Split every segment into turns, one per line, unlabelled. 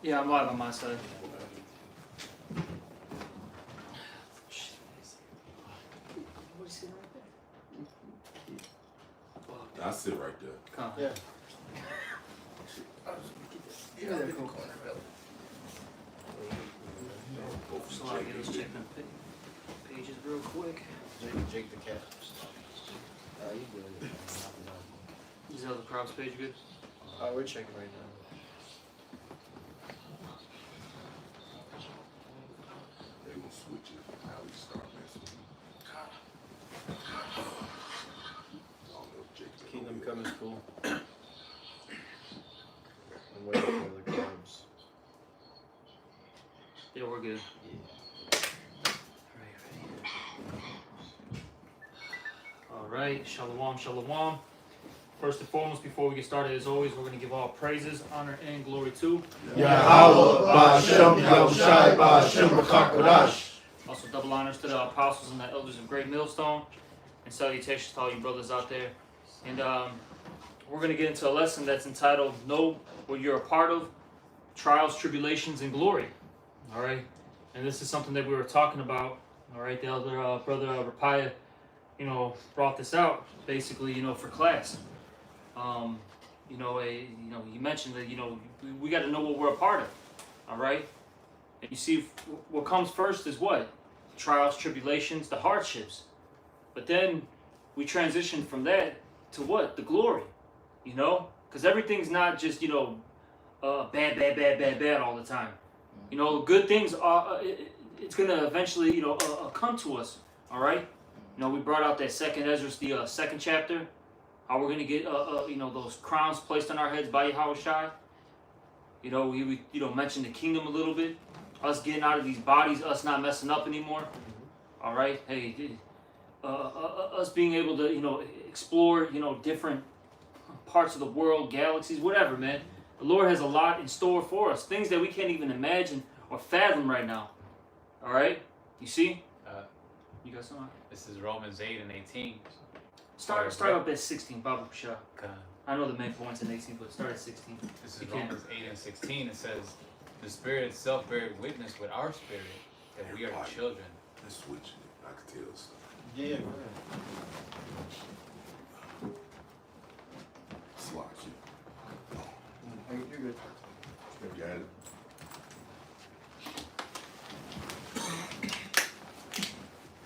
Yeah, I'm live on my side.
I sit right there.
Come on.
Yeah.
So I get us check them pages real quick.
Jake the cat. You good.
Is the other props page good?
We're checking right now.
They will switch it. How we start messing with them. I don't know if Jake's
Kingdom Come is cool. I'm waiting for the carbs.
Yeah, we're good. Alright, shalom, shalom. First and foremost, before we get started, as always, we're going to give all praises, honor, and glory to
Yahweh, Ba'Shem, Yahushai, Ba'Shem, B'Chakodash.
Also double honors to the apostles and the elders of Great Millstone, and salutations to all you brothers out there. And we're going to get into a lesson that's entitled Know What You're a Part of, Trials, Tribulations, and Glory. Alright, and this is something that we were talking about. Alright, the elder brother Rapaya, brought this out basically, for class. He mentioned that, we got to know what we're a part of. All right. And you see, what comes first is what? Trials, tribulations, the hardships. But then we transition from that to what? The glory. Because everything's not just, bad all the time. Good things are, it's going to eventually, come to us. All right. We brought out that second Ezra, the second chapter, how we're going to get, those crowns placed on our heads by Yahushua. We mentioned the kingdom a little bit, us getting out of these bodies, us not messing up anymore. All right, hey, us being able to, explore, different parts of the world, galaxies, whatever, man. The Lord has a lot in store for us, things that we can't even imagine or fathom right now. All right, you see? You got something?
This is Romans 8 and 18.
Start up at 16, Baba Pashah. I know the main point's in 18, but start at 16.
This is Romans 8 and 16. It says, the Spirit itself bears witness with our spirit that we are the children.
Let's switch it. I can tell stuff.
Yeah, go
Slosh it.
ahead. You're good.
You got it?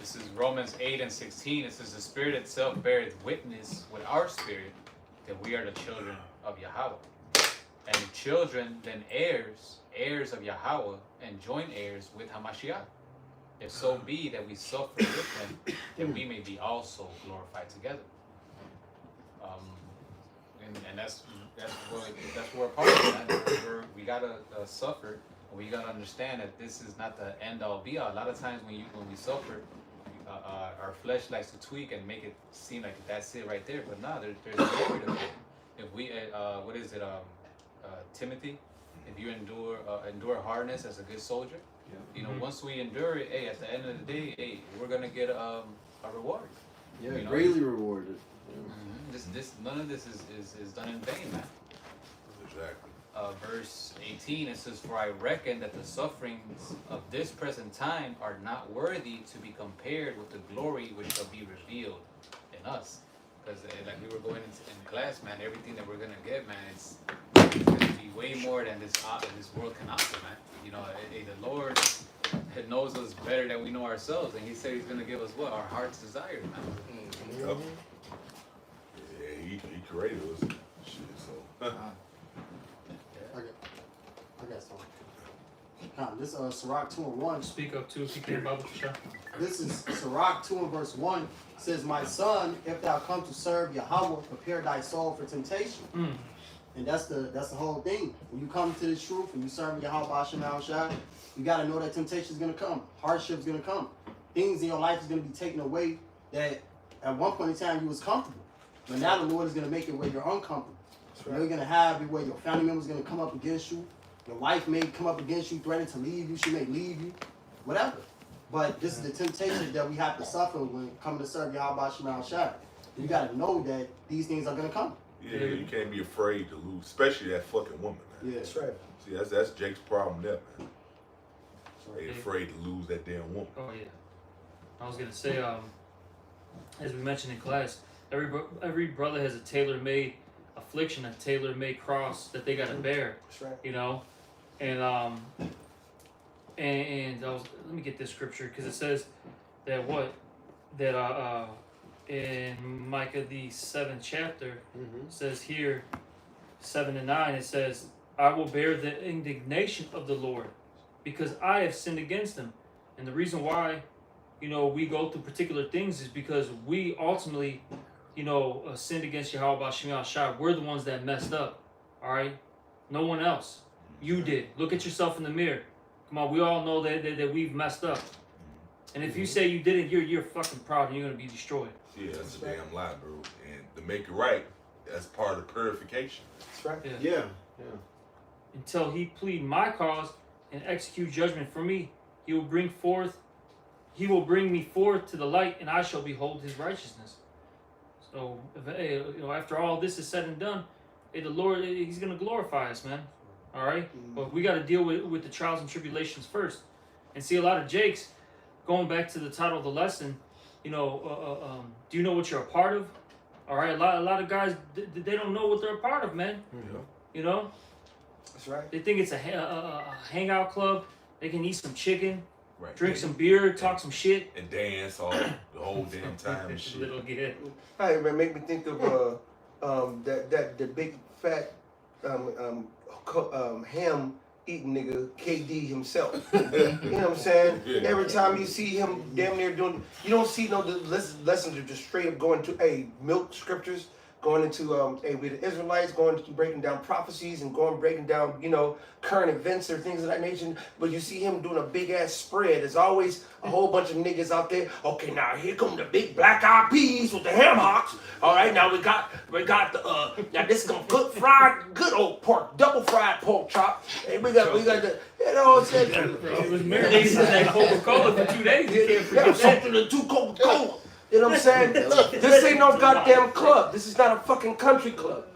This is Romans 8 and 16. It says, the Spirit itself beareth witness with our spirit that we are the children of Yahweh. And children, then heirs of Yahweh, and joint heirs with Hamashiach. If so be that we suffer with him, that we may be also glorified together. And that's what we're a part of, man. We gotta suffer. We gotta understand that this is not the end all be all. A lot of times when we suffer, our flesh likes to tweak and make it seem like that's it right there. But no, there's more to it. If we, Timothy, if you endure hardness as a good soldier, once we endure it, hey, at the end of the day, hey, we're gonna get a reward.
Yeah, greatly rewarded.
None of this is done in vain, man.
Exactly.
Verse 18, it says, for I reckon that the sufferings of this present time are not worthy to be compared with the glory which shall be revealed in us. Because like we were going in class, man, everything that we're going to get, man, it's going to be way more than this world can offer, man. The Lord knows us better than we know ourselves, and he said he's going to give us what? Our heart's desire, man.
Yep. Yeah, he created us. Shit, so.
I got something. This Sirach 2 and 1.
Speak up too if you can, Baba Pashah.
This is Sirach 2 and verse 1. It says, my son, if thou come to serve Yahweh, prepare thy soul for temptation. And that's the whole thing. When you come to this truth and you serve Yahweh Ba'Shem Yahushai, you got to know that temptation is going to come. Hardship is going to come. Things in your life is going to be taken away that at one point in time you was comfortable. But now the Lord is going to make it where you're uncomfortable. Right. You're going to have it where your family members going to come up against you. Your wife may come up against you, threaten to leave you. She may leave you. Whatever. But this is the temptation that we have to suffer when coming to serve Yahweh Ba'Shem Yahushai. You gotta know that these things are gonna come.
Yeah, you can't be afraid to lose, especially that fucking woman, man.
Yeah.
That's right.
See, that's Jake's problem there, man. They
Yeah.
afraid to lose that damn woman.
Oh yeah. I was gonna say, as we mentioned in class, every brother has a tailor-made affliction, a tailor-made cross that they gotta bear.
That's right.
You know, and I was, let me get this scripture because it says that in Micah the 7th chapter says here 7 and 9 it says, I will bear the indignation of the Lord because I have sinned against him. And the reason why, you know, we go through particular things is because we ultimately, you know, sinned against Yahweh Shema Shai. We're the ones that messed up. All right, no one else. You did. Look at yourself in the mirror. Come on, we all know that we've messed up. And if you say you didn't, you're fucking proud and you're gonna be destroyed.
Yeah, that's a damn lie, bro. And to make it right, that's part of purification.
That's right.
Yeah.
Until he plead my cause and execute judgment for me, he will bring me forth to the light, and I shall behold his righteousness. So, you know, after all this is said and done, the Lord, he's gonna glorify us, man. All right, but we got to deal with the trials and tribulations first. And see, a lot of Jakes, going back to the title of the lesson, you know, do you know what you're a part of? All right, a lot of guys, they don't know what they're a part of, man. You know,
That's right.
they think it's a hangout club. They can eat some chicken,
Right.
drink some beer, talk some shit.
And dance all the whole damn time and shit.
Little kid.
Hey, man, make me think of that the big fat ham eating nigga KD himself. You know what I'm saying?
Yeah.
Every time you see him damn near doing, you don't see no lessons of just straight up going to milk scriptures, going into with the Israelites, going to breaking down prophecies and breaking down, you know, current events or things of that nature. But you see him doing a big ass spread. There's always a whole bunch of niggas out there. Okay, now here come the big black eyed peas with the ham hocks. All right, now we got the now this is some good old pork, double fried pork chop. And we got the, you know what I'm saying?
It was marinated in that Coca-Cola for 2 days. You can't forget that.
Something to two Coca-Cola. You know what I'm saying? This ain't no goddamn club. This is not a fucking country club.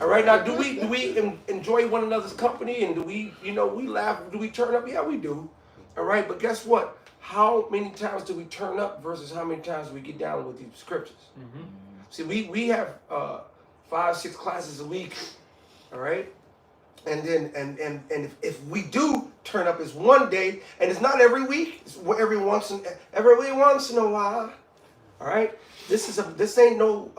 All right, now do we enjoy one another's company and do we, you know, we laugh? Do we turn up? Yeah, we do. All right, but guess what? How many times do we turn up versus how many times do we get down with these scriptures? See, we have 5-6 classes a week. All right, and then and if we do turn up, it's one day, and it's not every week. It's every once in a while. All right, this ain't no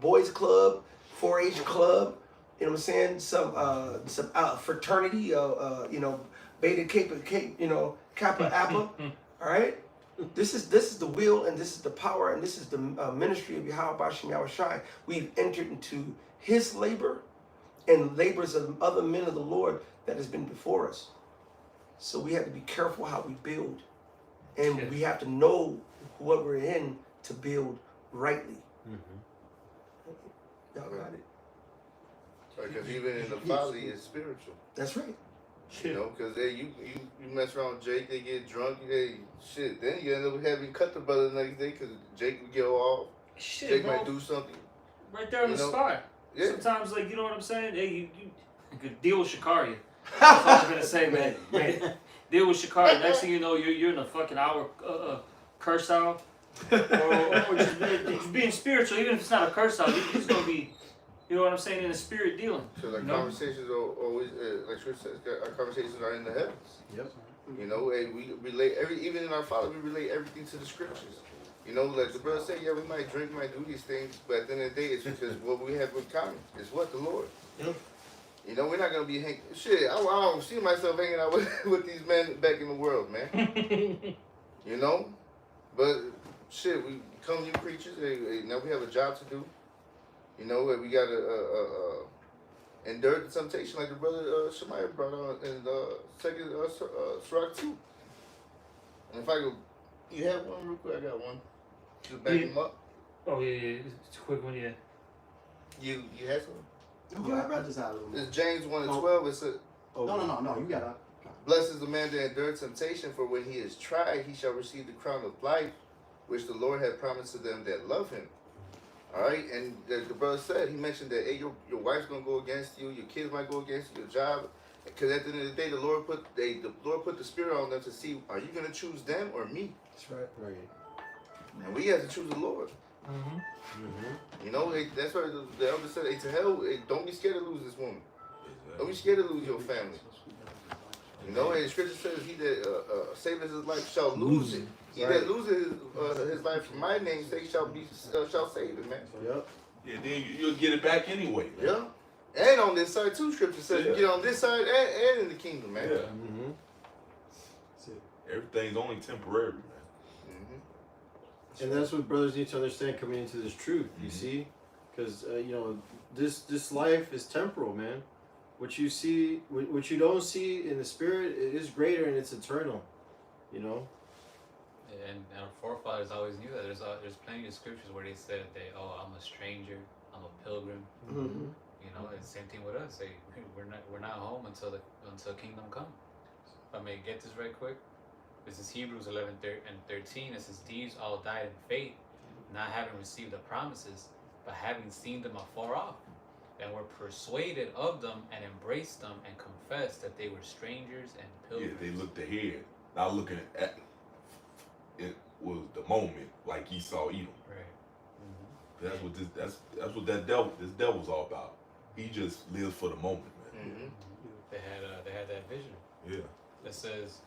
boys club, 4-H club. You know what I'm saying? Some fraternity. You know, Beta Kappa, you know, Kappa Appa. All right, this is the will and this is the power and this is the ministry of Yahweh Shema Shai. We've entered into His labor and labors of other men of the Lord that has been before us. So we have to be careful how we build, and we have to know what we're in to build rightly. Y'all got it.
Because even in the folly, it's spiritual.
That's right.
You know, because you mess around with Jake, they get drunk, shit. Then you end up having cut the brother the next day because Jake would go off.
Shit,
Jake
bro.
might do something.
Right there on the spot.
Yeah.
Sometimes, like, you know what I'm saying? Hey, you could deal with Shikaria. That's all I'm gonna say, man. Deal with Shikaria. Next thing you know, you're in a fucking hour curse out. or just being spiritual, even if it's not a curse out, you're just gonna be, you know what I'm saying, in a spirit dealing.
So like
No.
conversations are always, like Scripture says, our conversations are in the heavens.
Yep.
You know, and we relate even in our folly, we relate everything to the Scriptures. You know, like the brother said, yeah, we might drink, we might do these things, but at the end of the day, it's because what we have in common is what? The Lord.
Yep.
You know, we're not going to be hanging. Shit, I don't see myself hanging out with these men back in the world, man. You know? But, shit, we become new creatures. Now we have a job to do. You know, we got to endure the temptation like the brother Shemaiah brought on in the second Sirach 2. And if I go, you have one real quick? I got one. To back him up.
Oh yeah, it's a quick one, yeah.
You had something?
Yeah, I just had a little.
It's James 1:12. It says,
No, you gotta.
blessed is the man that endures temptation, for when he is tried, he shall receive the crown of life, which the Lord hath promised to them that love him. All right, and the brother said, he mentioned that, hey, your wife's gonna go against you, your kids might go against you, your job, because at the end of the day, the Lord put the spirit on them to see, are you gonna choose them or me?
That's right. Right.
And we have to choose the Lord.
Mm-hmm.
You know, that's why the elder said, hey, to hell, hey, don't be scared to lose this woman. Don't be scared to lose your family. You know, and the scripture says, he that saveth his life shall lose it. He that loses his life for my name's sake shall save it, man.
Yep.
Yeah, then you'll get it back anyway, man.
Yeah. And on this side too, scripture says you get on this side and in the kingdom, man.
Yeah.
Mm-hmm.
Everything's only temporary, man.
And that's what brothers need to understand coming into this truth. You see, because you know this life is temporal, man. What you see, what you don't see in the spirit, it is greater and it's eternal. You know.
And our forefathers always knew that. There's plenty of scriptures where they said I'm a stranger, I'm a pilgrim.
Mm-hmm.
You know, it's the same thing with us. We're not home until kingdom come. If I may get this right quick. This is Hebrews 11:13. It says, "These all died in faith, not having received the promises, but having seen them afar off, and were persuaded of them, and embraced them, and confessed that they were strangers and pilgrims."
Yeah, they looked ahead, not looking at it. Was the moment like Esau Edom.
Right.
That's what this devil's all about. He just lives for the moment, man.
Mm-hmm.
They had that vision.
Yeah.
It says,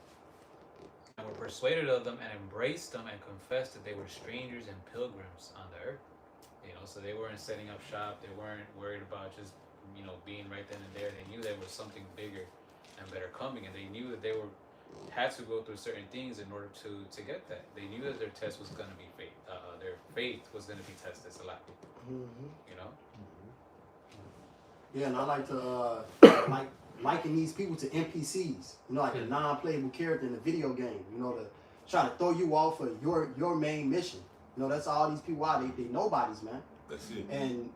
"And were persuaded of them, and embraced them, and confessed that they were strangers and pilgrims on the earth." You know, so they weren't setting up shop. They weren't worried about just being right then and there. They knew there was something bigger and better coming, and they knew that they had to go through certain things in order to get that. They knew that their test was going to be faith. Their faith was going to be tested. You know.
Yeah, and I like to liken these people to NPCs. You know, like a non-playable character in a video game. You know, to try to throw you off of your main mission. You know, that's all these people are. They nobodies, man.
That's it.
And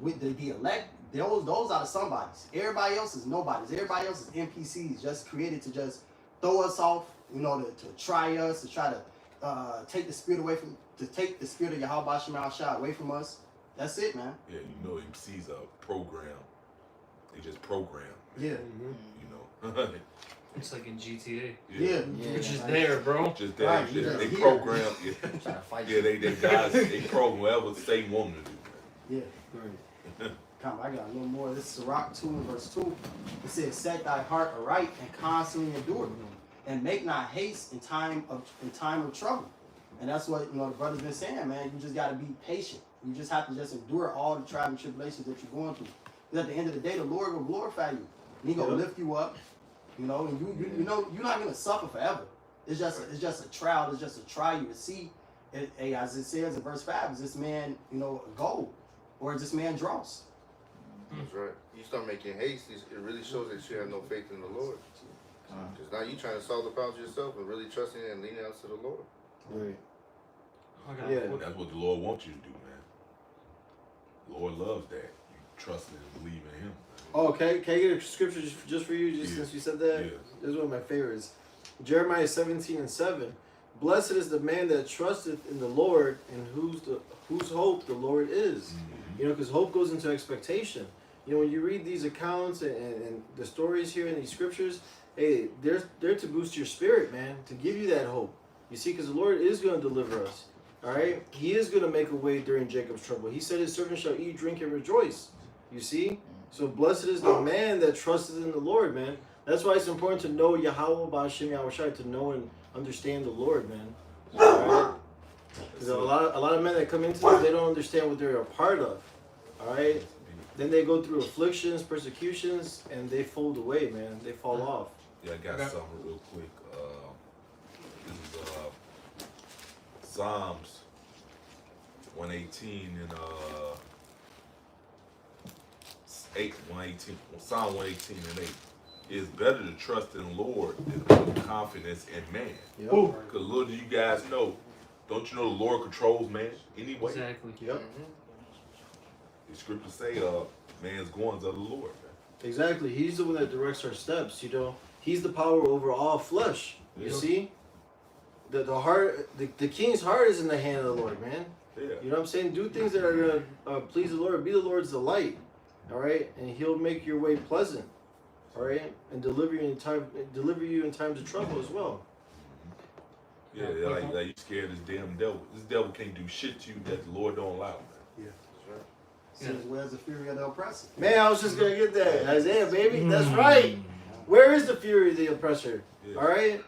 with the elect, those are the somebodies. Everybody else is nobodies. Everybody else is NPCs, just created to just throw us off. You know, to try us, to try to take the spirit of Yahweh Shema Shah away from us. That's it, man.
Yeah, you know, MCs are programmed. They just program.
Yeah.
You know.
It's like in GTA.
Yeah.
Which is there, bro.
Just that.
Right,
They
yeah.
program. Yeah.
Trying to fight
Yeah, they guys, they program whatever Satan want them to do.
Yeah. Right. Come, I got a little more. This is Sirach 2 and verse 2. It says, "Set thy heart aright and constantly endure, and make not haste in time of trouble." And that's what the brother's been saying, man. You just gotta be patient. You just have to just endure all the trials and tribulations that you're going through. Because at the end of the day, the Lord will glorify you. And He gonna lift you up. And you're not gonna suffer forever. It's just a trial. It's just a trial to see. As it says in verse 5, is this man gold, or is this man dross?
That's right. You start making haste, it really shows that you have no faith in the Lord. Because now you're trying to solve the problems yourself and really trusting and leaning out to the Lord.
Right.
Yeah.
That's what the Lord wants you to do, man. The Lord loves that. You trust and believe in Him.
Oh, can I get a scripture just for you, since you said that?
Yeah.
This is one of my favorites. Jeremiah 17:7. "Blessed is the man that trusteth in the Lord, and whose hope the Lord is."
Mm-hmm.
Because hope goes into expectation. When you read these accounts and the stories here in these scriptures, hey, they're to boost your spirit, man, to give you that hope. You see, because the Lord is going to deliver us. All right? He is going to make a way during Jacob's trouble. He said His servant shall eat, drink, and rejoice. You see? So blessed is the man that trusted in the Lord, man. That's why it's important to know Yahweh Ba'ashem Yahushai, to know and understand the Lord, man. All right? Because a lot of men that come into this, they don't understand what they're a part of. All right? Then they go through afflictions, persecutions, and they fold away, man. They fall off.
Yeah, I got something real quick. This is Psalms 118 and 118. Psalm 118 and 8. It's better to trust in the Lord than put confidence in man.
Yep.
Because little do you guys know, don't you know the Lord controls man anyway?
Exactly.
Yep.
The scriptures say, man's goings of the Lord.
Exactly. He's the one that directs our steps, He's the power over all flesh. You
Yeah.
see? The heart, the king's heart is in the hand of the Lord, man.
Yeah.
You know what I'm saying? Do things that are gonna please the Lord. Be the Lord's delight. All right, and He'll make your way pleasant. All right, and deliver you in times of trouble as well.
Yeah, like you scared this damn devil. This devil can't do shit to you that the Lord don't allow.
Says, where's the fury of the oppressor?
Man, I was just gonna get that. Isaiah, baby. That's right. Where is the fury of the oppressor?
Yeah.
All right.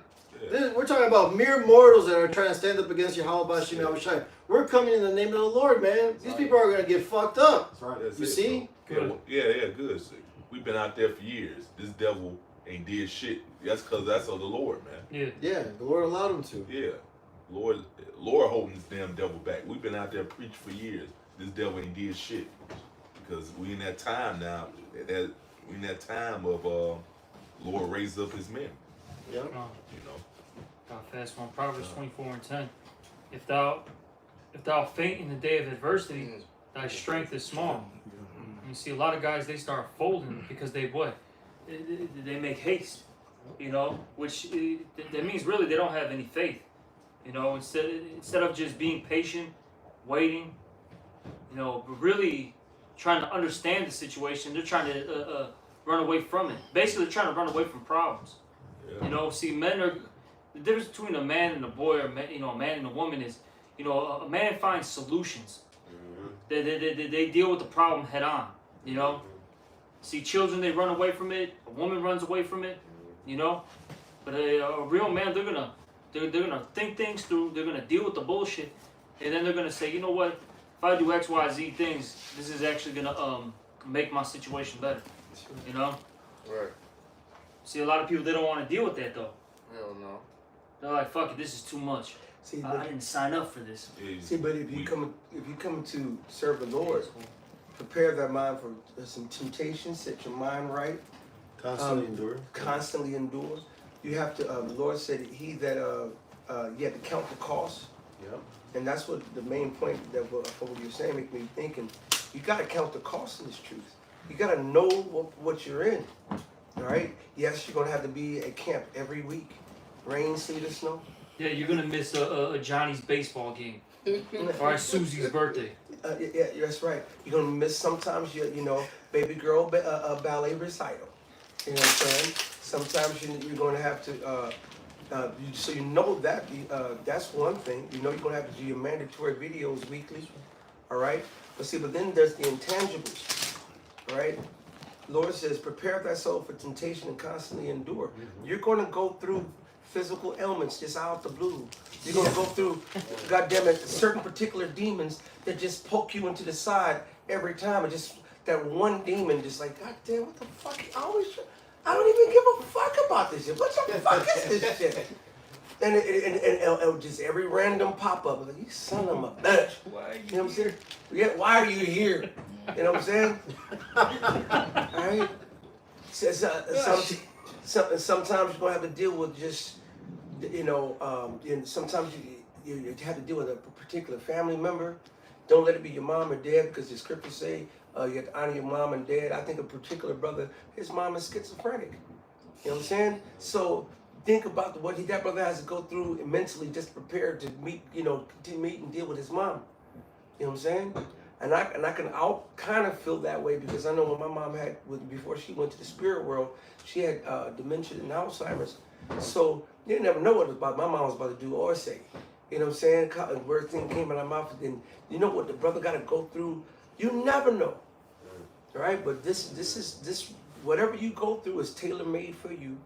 Yeah.
We're talking about mere mortals that are trying to stand up against Yahweh Bashim Yahushai. We're coming in the name of the Lord, man. These people are gonna get fucked up.
That's right.
That's
You
it,
see?
bro. Yeah, good. So we've been out there for years. This devil ain't did shit. That's because that's of the Lord, man.
Yeah, the Lord allowed him to.
Yeah. Lord holding this damn devil back. We've been out there preaching for years. This devil ain't did shit. Because we in that time now. We in that time of Lord raise up his men.
Yeah.
You know.
Fast one. Proverbs 24:10. If thou faint in the day of adversity, thy strength is small. And you see a lot of guys, they start folding because they what? They make haste. You know, which that means really they don't have any faith. You know, instead of just being patient, waiting, you know, but really trying to understand the situation, they're trying to run away from it. Basically, they're trying to run away from problems.
Yeah.
You know, see, men are the difference between a man and a boy, or a man and a woman is, you know, a man finds solutions. They deal with the problem head on. You know, see, children, they run away from it. A woman runs away from it. You know, but a real man, they're gonna think things through. They're gonna deal with the bullshit, and then they're gonna say, you know what? If I do X, Y, Z things, this is actually gonna make my situation better. You know.
Right.
See, a lot of people, they don't want to deal with that though.
Hell no.
They're like, fuck it, this is too much.
See,
I didn't sign up for this.
but if you come to serve the Lord, prepare that mind for some temptations. Set your mind right.
Constantly endure.
Constantly endure. You have to. The Lord said, "He that you have to count the cost."
Yep.
And that's what the main point that what you're saying make me thinking. You got to count the cost of this truth. You got to know what you're in. All right. Yes, you're gonna have to be at camp every week, rain, sleet, or snow.
Yeah, you're gonna miss a Johnny's baseball game or Susie's birthday.
Yeah, that's right. You're gonna miss sometimes your baby girl ballet recital. You know what I'm saying? Sometimes you're gonna have to. So you know that that's one thing. You know you're gonna have to do your mandatory videos weekly. All right. But then there's the intangibles. All right. Lord says, prepare thy soul for temptation and constantly endure. You're going to go through physical ailments just out the blue. You're going to go through, goddamn it, certain particular demons that just poke you into the side every time. And just that one demon just like, goddamn, what the fuck? I don't even give a fuck about this shit. What the fuck is this shit? And just every random pop-up, like, you son of a bitch. You know what I'm saying? Yeah, why are you here? You know what I'm saying? All right? Sometimes you're going to have to deal with just, sometimes you have to deal with a particular family member. Don't let it be your mom or dad, because the scriptures say you have to honor your mom and dad. I think a particular brother, his mom is schizophrenic. You know what I'm saying? So think about what that brother has to go through mentally, just prepared to meet and deal with his mom. You know what I'm saying? And I'll kind of feel that way because I know when my mom before she went to the spirit world, she had dementia and Alzheimer's. So you didn't never know what my mom was about to do or say. You know what I'm saying? Words thing came out of my mouth, and you know what the brother got to go through. You never know, all right? But this whatever you go through is tailor made for you,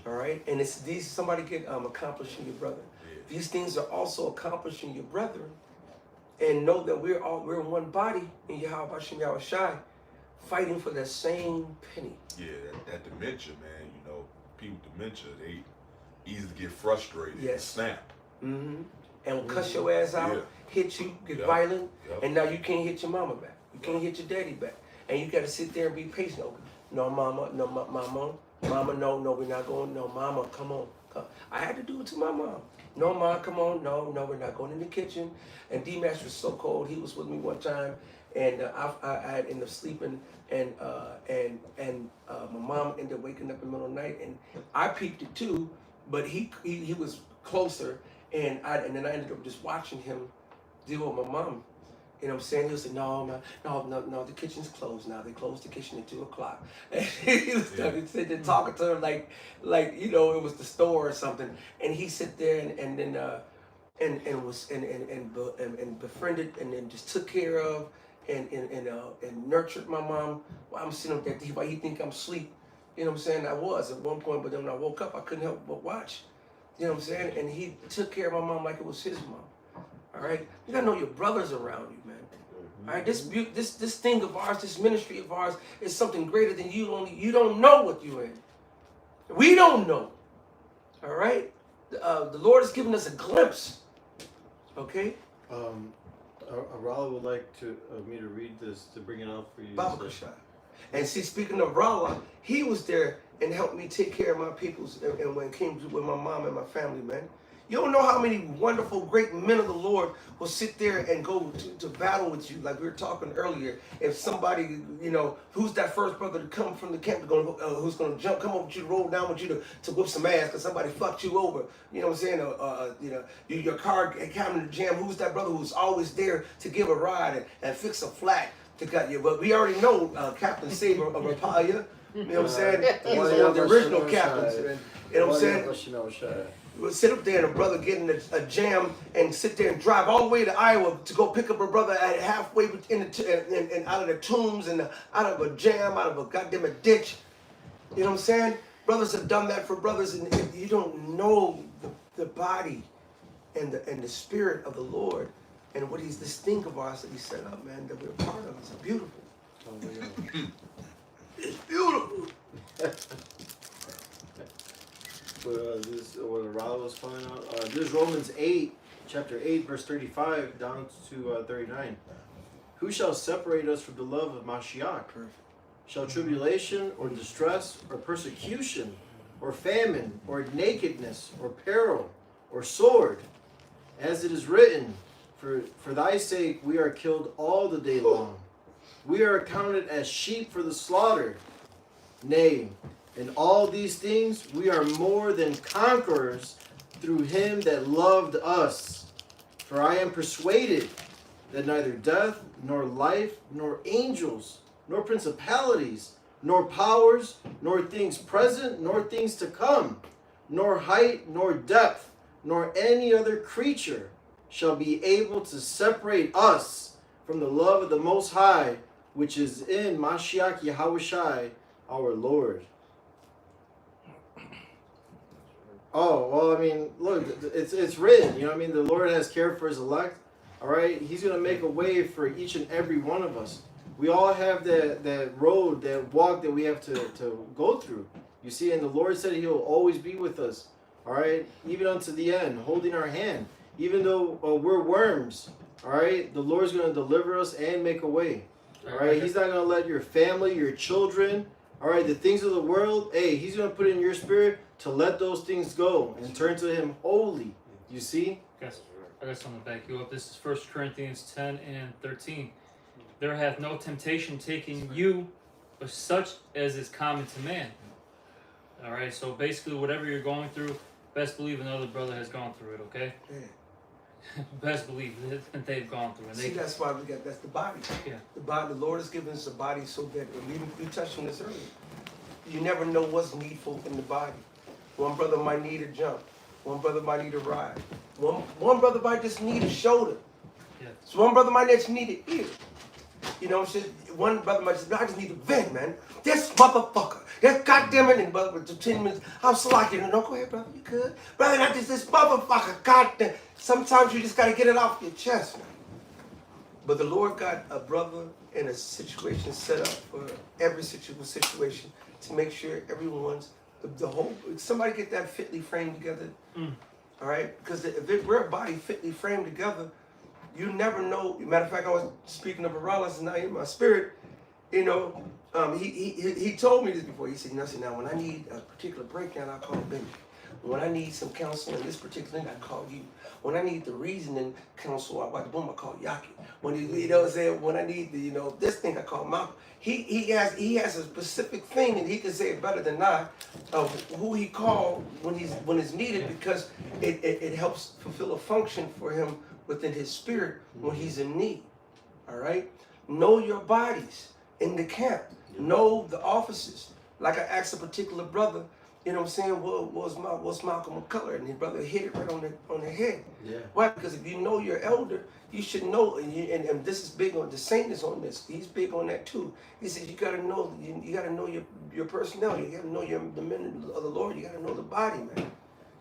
all right? And it's somebody can accomplish in your brother. These things are also accomplishing your brethren. And know that we're in one body in Yahweh Bashim Yahushai, fighting for that same penny.
Yeah, that dementia, man. People with dementia, they easily get frustrated.
Yes.
And snap.
Mm-hmm. And cuss your ass out, hit you, get violent, and now you can't hit your mama back. You can't hit your daddy back. And you got to sit there and be patient. No, mama, no, mama, no, we're not going. No, mama, come on. I had to do it to my mom. No, Mom, come on. No, we're not going in the kitchen. And D-Max was so cold. He was with me one time, and I ended up sleeping, and my mom ended up waking up in the middle of the night, and I peeped it too, but he was closer, and then I ended up just watching him deal with my mom. You know what I'm saying? He was like, no, man, no, the kitchen's closed now. They closed the kitchen at 2 o'clock. And he was sitting there talking to her like you know, it was the store or something. And he sit there and then and befriended and then just took care of and nurtured my mom while I'm sitting up there. While he think I'm asleep. You know what I'm saying? I was at one point, but then when I woke up, I couldn't help but watch. You know what I'm saying? And he took care of my mom like it was his mom. All right, you gotta know your brothers around you, man. All right, this thing of ours, this ministry of ours, is something greater than you. You don't know what you're in. We don't know. All right, the Lord has given us a glimpse. Okay.
Arala would like to me to read this to bring it out for you.
Baba Kushai. And see, speaking of Rala, he was there and helped me take care of my peoples and when it came to with my mom and my family, man. You don't know how many wonderful, great men of the Lord will sit there and go to battle with you, like we were talking earlier. If somebody, you know, who's that first brother to come from the camp, who's going to come over with you, roll down with you to whip some ass because somebody fucked you over. You know what I'm saying? You know, your car came in the jam. Who's that brother who's always there to give a ride and fix a flat to cut you? But we already know Captain Saber of Rapaya. You know what I'm saying? He was one of the original captains. You know what I'm saying? We'll sit up there and a brother get in a jam and sit there and drive all the way to Iowa to go pick up a brother at halfway and out of the tombs and out of a jam, out of a goddamn ditch. You know what I'm saying? Brothers have done that for brothers, and if you don't know the body and the spirit of the Lord and what he's this thing of ours that he set up, man, that we're a part of. It's beautiful. Oh, yeah. It's beautiful.
This what Arala was calling out. This is Romans 8, chapter 8, verse 35 down to 39. Who shall separate us from the love of Mashiach? Perfect. Shall tribulation or distress or persecution or famine or nakedness or peril or sword? As it is written, for thy sake we are killed all the day long. We are accounted as sheep for the slaughter. Nay, in all these things we are more than conquerors through him that loved us. For I am persuaded that neither death, nor life, nor angels, nor principalities, nor powers, nor things present, nor things to come, nor height, nor depth, nor any other creature shall be able to separate us from the love of the Most High, which is in Mashiach Yahushai, our Lord. Oh, well, I mean, look, it's written, you know what I mean? The Lord has care for his elect, all right? He's going to make a way for each and every one of us. We all have that road, that walk that we have to go through. You see, and the Lord said he'll always be with us, all right? Even unto the end, holding our hand. Even though we're worms, all right? The Lord's going to deliver us and make a way, all right? He's not going to let your family, your children, all right, the things of the world, hey, he's going to put it in your spirit to let those things go and turn to him wholly. You see?
Guys, I got something to back you up. This is 1 Corinthians 10 and 13. There hath no temptation taken you, but such as is common to man. All right, so basically whatever you're going through, best believe another brother has gone through it, okay?
Yeah.
Best believe that they've gone through it.
See, that's why that's the body.
Yeah.
The body, the Lord has given us a body so that, we touched on this earlier. You never know what's needful in the body. One brother might need a jump. One brother might need a ride. One brother might just need a shoulder.
Yeah.
So one brother might just need an ear. You know what I'm saying? One brother might just, I just need a vent, man. This motherfucker. That goddamn it. And brother, for 10 minutes, I'm so like, no, go ahead, brother. You good? Brother, not just this motherfucker. Goddamn. Sometimes you just got to get it off your chest, man. But the Lord got a brother in a situation set up for every situation to make sure everyone's, the whole, somebody get that fitly framed together. All right? Because if we're a body fitly framed together, you never know. Matter of fact, I was speaking of Aralas and now in my spirit, you know, he told me this before. He said, you know, now when I need a particular breakdown, I call Benji. When I need some counsel in this particular thing, I call you. When I need the reasoning counsel, I call Yaki. When you know what I'm saying, when I need the, this thing, I call Malcolm. He has a specific thing, and he can say it better than I, of who he called when it's needed, because it helps fulfill a function for him within his spirit when he's in need. All right? Know your bodies in the camp. Know the offices. Like I asked a particular brother, you know what I'm saying, what's Malcolm McCullough? And his brother hit it right on the head.
Yeah.
Why? Because if you know your elder, you should know, and this is big on, the saint is on this. He's big on that too. He said you gotta know, you gotta know your personnel. You gotta know the men of the Lord. You gotta know the body, man.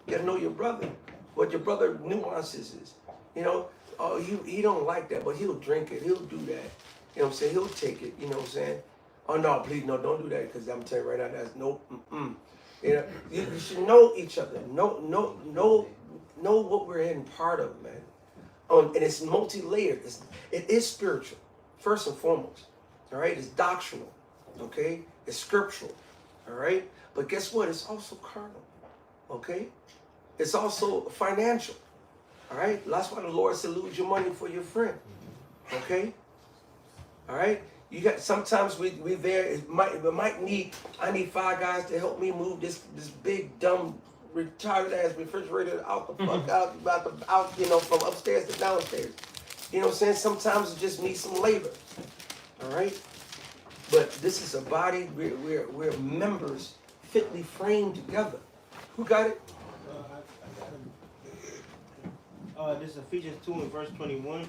You gotta know your brother, what your brother nuances is. You know, oh, he don't like that, but he'll drink it. He'll do that. You know what I'm saying? He'll take it. You know what I'm saying? Oh no, please no, don't do that, because I'm telling you right now, that's nope. You know, you should know each other. Know what we're in part of, man. And it's multi-layered. It is spiritual, first and foremost. All right, it's doctrinal. Okay, it's scriptural. All right, but guess what? It's also carnal. Okay, it's also financial. All right, that's why the Lord said, "Lose your money for your friend." Okay, all right. You got, sometimes we there. I need 5 guys to help me move this big dumb retarded ass refrigerator out the fuck out, you know, from upstairs to downstairs. You know what I'm saying? Sometimes it just needs some labor. All right, but this is a body. We're members fitly framed together. Who got it?
This is Ephesians 2 and verse 21.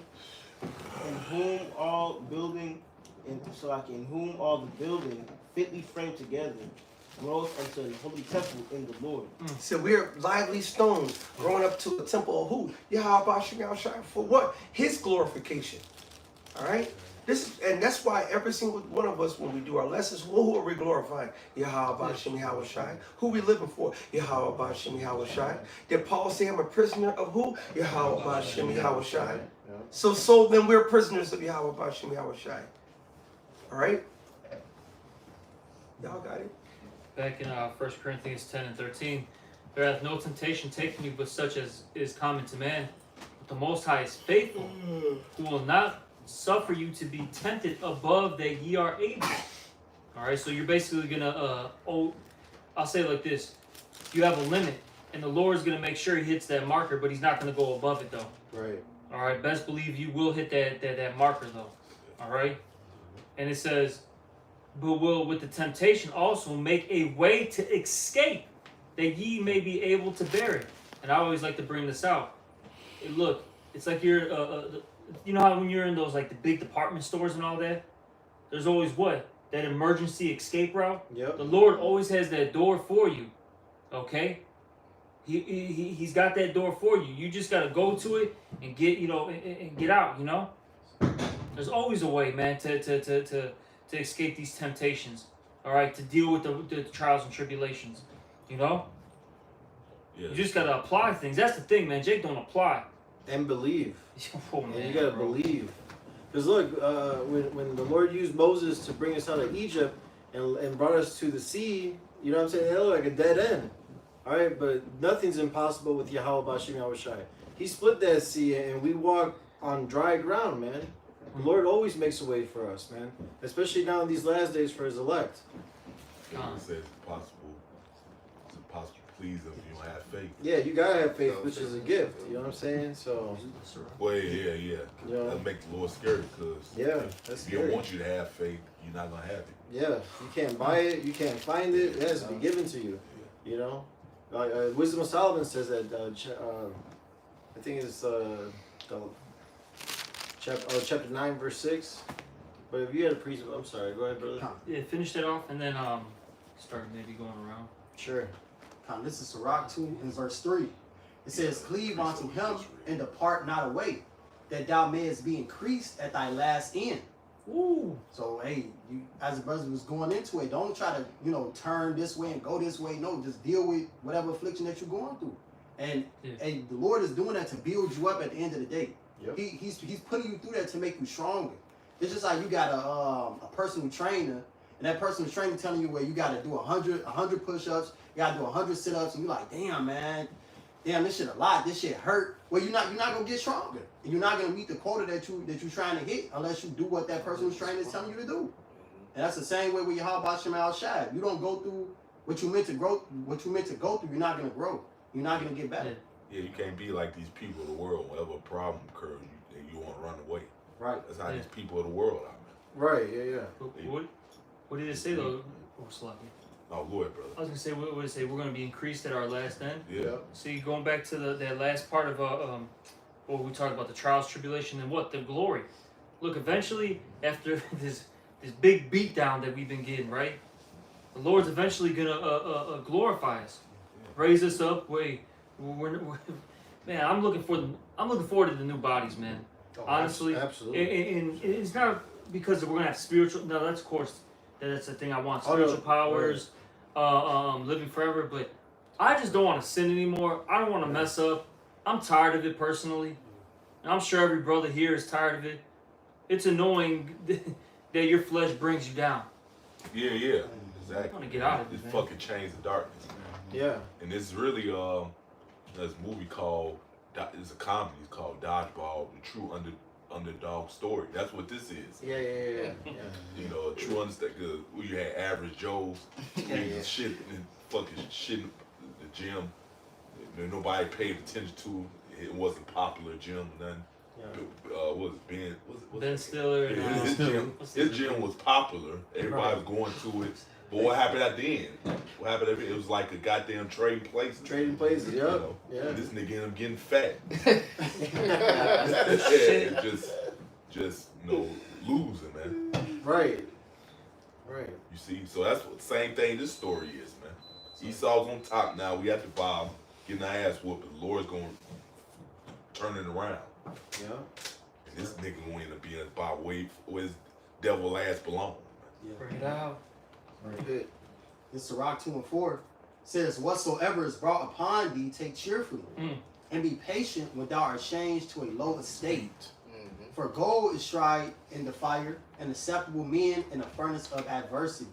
In whom all building, in whom all the building fitly framed together, grows unto the holy temple in the Lord.
So we're lively stones growing up to a temple of who? Yahweh Shem Shai. For what? His glorification. All right? And that's why every single one of us, when we do our lessons, who are we glorifying? Yahweh Shem Shai. Who we living for? Yahweh Shem Shai. Did Paul say I'm a prisoner of who? Yahweh Shem Shai. So then we're prisoners of Yahweh Shem Shai. All right? Y'all got it?
Back in 1 Corinthians 10 and 13, there hath no temptation taken you but such as is common to man. But the Most High is faithful, who will not suffer you to be tempted above that ye are able. All right, so you're basically gonna, I'll say it like this: you have a limit, and the Lord's gonna make sure he hits that marker, but he's not gonna go above it though.
Right.
All right, best believe you will hit that marker though. All right, and it says, but will with the temptation also make a way to escape, that ye may be able to bear it. And I always like to bring this out. Look, it's like you're, you know how when you're in those like the big department stores and all that, there's always what? That emergency escape route.
Yep.
The Lord always has that door for you. Okay. He's got that door for you. You just gotta go to it and get, you know, and get out. You know. There's always a way, man, to escape these temptations, all right, to deal with the trials and tribulations, you know?
Yes.
You just got to apply things. That's the thing, man. Jake don't apply.
And believe.
Oh, man,
And you got to believe. Because look, when the Lord used Moses to bring us out of Egypt and brought us to the sea, you know what I'm saying? It looked like a dead end. All right, but nothing's impossible with Yahweh Bashim Yahushai. He split that sea and we walk on dry ground, man. The Lord always makes a way for us, man. Especially now in these last days for his elect.
It says it's impossible to please him if you don't have faith.
Yeah, you gotta have faith, which is a gift. You know what I'm saying? So,
Well, yeah.
Yeah.
That make the Lord scary, because
yeah, that's
if he don't
scary.
want you to have faith, you're not gonna have it.
Yeah, you can't buy it, you can't find it. It has to be given to you. You know, Wisdom of Solomon says that. I think it's chapter 9, verse 6. But if you had a priest, I'm sorry. Go ahead, brother.
Yeah, finish that off and then start maybe going around.
Sure.
This is Sirach 2 and verse 3. It says, cleave unto him and depart not away, that thou mayest be increased at thy last end.
Ooh.
So, hey, you, as the brother was going into it, don't try to, you know, turn this way and go this way. No, just deal with whatever affliction that you're going through. And and the Lord is doing that to build you up at the end of the day.
Yep.
He's putting you through that to make you stronger. It's just like you got a personal trainer, and that personal trainer telling you where you got to do 100 push-ups, you got to do 100 sit-ups, and you're like, damn, man, this shit a lot, this shit hurt. Well, you're not gonna get stronger, and you're not gonna meet the quota that you're trying to hit unless you do what that personal trainer is telling you to do. And that's the same way with your Yahweh Shemal Shai. You don't go through what you meant to go through, you're not gonna grow. You're not gonna get better.
Yeah, you can't be like these people of the world. Whenever a problem occurs, you want to run away.
Right.
That's how these people of the world are, man.
Right. Yeah.
What did it say though? Oh, Sloppy.
Oh, go ahead, brother.
I was gonna say, what did it say? We're gonna be increased at our last end.
Yeah.
See, going back to that last part of what we talked about, the trials, tribulation, and what the glory. Look, eventually, after this big beatdown that we've been getting, right? The Lord's eventually gonna glorify us, raise us up. Man, I'm looking forward to the new bodies, man.
Oh,
Honestly,
absolutely.
and it's not because we're gonna have spiritual. No, that's of course that's the thing I want.
Oh, no.
Spiritual powers, living forever. But I just don't want to sin anymore. I don't want to mess up. I'm tired of it personally. And I'm sure every brother here is tired of it. It's annoying that your flesh brings you down.
Yeah, exactly.
I want to get out of it,
It's
man.
fucking chains of darkness.
Yeah.
And it's really there's a movie called it's a comedy. It's called Dodgeball, the true underdog story. That's what this is.
Yeah.
You know, a true underdog. Cause you had average Joes, shit and fucking shit in the gym. Nobody paid attention to. It wasn't popular gym or nothing. What was it, Ben?
Ben Stiller.
Yeah,
And,
his gym was popular. Everybody was going to it. But what happened at the end? What happened at the end? It was like a goddamn trading places.
Trading places. Yep.
You know?
Yeah.
And this nigga ended up getting fat. just losing, man.
Right.
You see, so that's what same thing this story is, man. Esau's on top now. We at the bottom, getting our ass whooped. The Lord's gonna turn it around.
Yeah.
And this nigga gonna end up being at the bottom where his devil ass belong.
bring it out.
Right.
This Sirach 2:4 says, "Whatsoever is brought upon thee, take cheerfully, and be patient when thou art changed to a low estate. For gold is tried in the fire, and acceptable men in the furnace of adversity."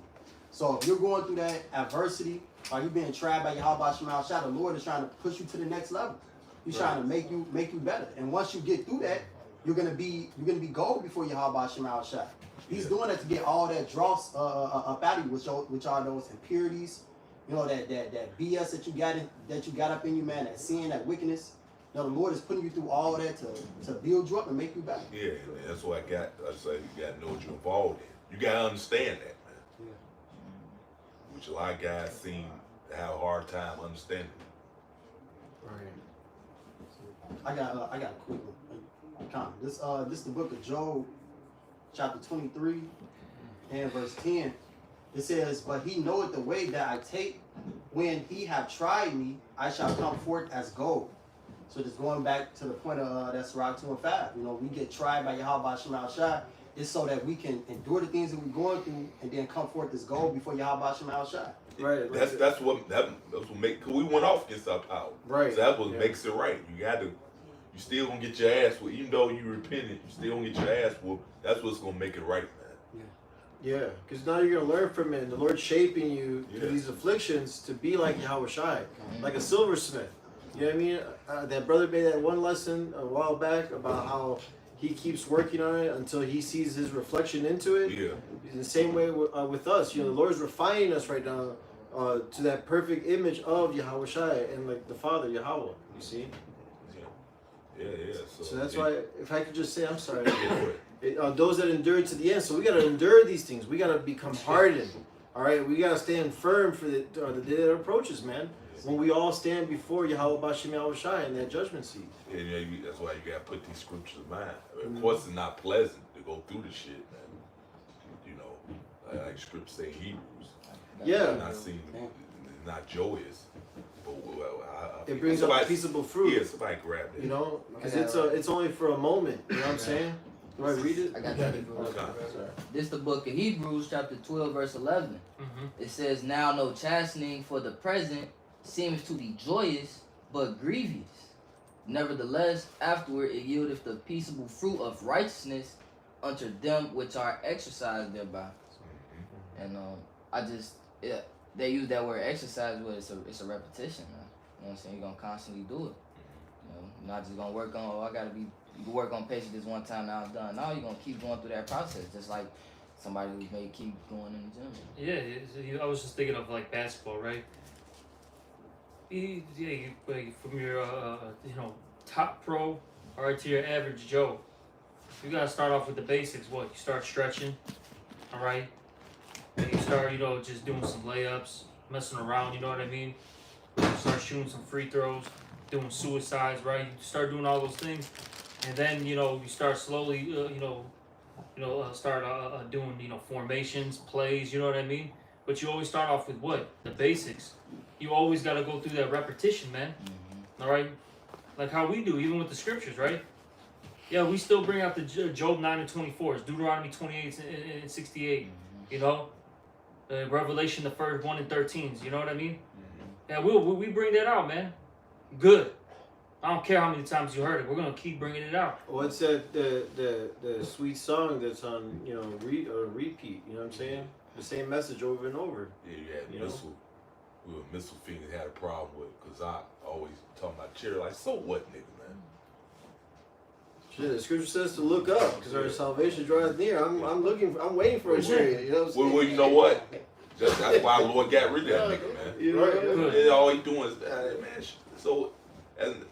So if you're going through that adversity, or you being tried by Yahweh Shema Shah, the Lord is trying to push you to the next level. He's trying to make you better. And once you get through that, you're gonna be gold before Yahweh Shema Shah. He's doing that to get all that dross up out of you, which are those impurities, you know, that BS that you got up in you, man, that sin, that wickedness. You know, the Lord is putting you through all that to build you up and make you better.
Yeah, man, that's what I say you gotta know what you're involved in. You gotta understand that, man. Which a lot of guys seem to have a hard time understanding.
Right.
I got a quick comment. This is the book of Job, chapter 23 and verse 10. It says, "But he knoweth the way that I take. When he have tried me, I shall come forth as gold." So just going back to the point of that's Sirach 2 and 5. You know, we get tried by Yahweh Shema Shah. It's so that we can endure the things that we're going through and then come forth as gold before Yahweh Shema Shah.
Right.
That's what make. Cause we went off against our power.
Right.
So that's what makes it right. You still gonna get your ass whooped, even though you repented. You still gonna get your ass whooped. That's what's gonna make it right, man.
Yeah, because now you're gonna learn from it. And the Lord's shaping you
Yeah.
through these afflictions to be like Yahweh Shai, like a silversmith. You know what I mean? That brother made that one lesson a while back about how he keeps working on it until he sees his reflection into it.
Yeah.
In the same way with us, you know, the Lord's refining us right now to that perfect image of Yahweh Shai and like the Father Yahweh. You see?
Yeah.
So that's why, if I could just say, I'm sorry.
Yeah.
Those that endure to the end. So we gotta endure these things. We gotta become hardened. All right, we gotta stand firm for the day that approaches, man. When we all stand before Yahweh Bashem Yahweh Shai in that judgment seat.
Yeah, that's why you gotta put these scriptures in mind. Of course, it's not pleasant to go through this shit, man. You know, like scripture say in Hebrews.
Yeah.
It's not joyous. But
It brings up peaceable fruit.
Yeah, somebody grab it.
You know, because it's only for a moment. You know what I'm saying? Do I read it?
I got that. Hebrews.
Okay.
This is the book of Hebrews, chapter 12, verse 11. It says, "Now no chastening for the present seems to be joyous, but grievous. Nevertheless, afterward it yieldeth the peaceable fruit of righteousness unto them which are exercised thereby." And they use that word exercise, but it's a repetition, man. You know what I'm saying? You're gonna constantly do it. You know, you're not just gonna work on, you can work on patience this one time, now it's done. No, you're gonna keep going through that process, just like somebody who may keep going in the gym.
Yeah, I was just thinking of like basketball, right? from your top pro, all right, to your average Joe, you gotta start off with the basics. What? You start stretching, all right. And you start, just doing some layups, messing around. You know what I mean? You start shooting some free throws, doing suicides, right? You start doing all those things, and then you start slowly, start doing formations, plays. You know what I mean? But you always start off with what? The basics. You always got to go through that repetition, man. All right, like how we do, even with the scriptures, right? Yeah, we still bring out the Job 9 and 24, Deuteronomy 28 and 68. Revelation the first 1 and 13s. You know what I mean? Yeah, we bring that out, man. Good. I don't care how many times you heard it. We're gonna keep bringing it out.
What's that? The sweet song that's on repeat. You know what I'm saying? The same message over and over.
Yeah, you had Missile. Missile Phoenix had a problem with it because I always talking about Cherry like, so what, nigga, man?
Shit, the scripture says to look up because our salvation draweth near. I'm waiting for a chariot. You know what I'm saying?
Well, you know what? That's why the Lord got rid of that nigga, man.
You know,
And all he doing is, man. So, and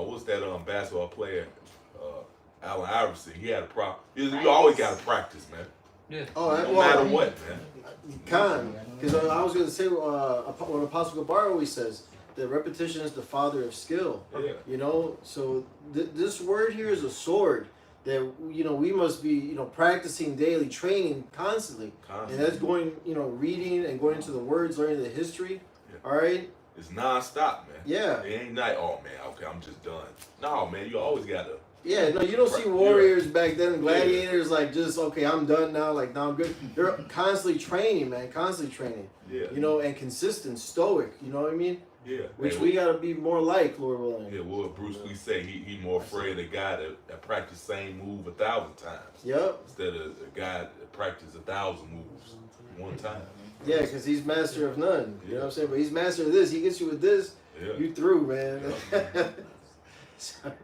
what's that basketball player, Allen Iverson? He had a problem. You always got to practice, man.
Yeah.
No matter what, man.
Because I was going to say what Apostle Gabar always says, that repetition is the father of skill.
Yeah.
So this word here is a sword that we must be practicing daily, training constantly. And that's going reading and going into the words, learning the history. Yeah. All right.
It's non-stop, man.
Yeah.
It ain't like, oh man, okay, I'm just done. No, man, you always gotta.
Yeah, no, you don't see warriors back then, gladiators, like just, okay, I'm done now, like now I'm good. They're constantly training, man, constantly training.
Yeah.
And consistent, stoic, you know what I mean?
Yeah.
Which we gotta be more like, Lord willing.
Yeah, well, Bruce Lee say he more afraid of the guy that practice same move 1,000 times.
Yep.
Instead of a guy that practice 1,000 moves one time.
Yeah, because he's master of none. You know what I'm saying? But he's master of this. He gets you with this, you through, man. Sorry.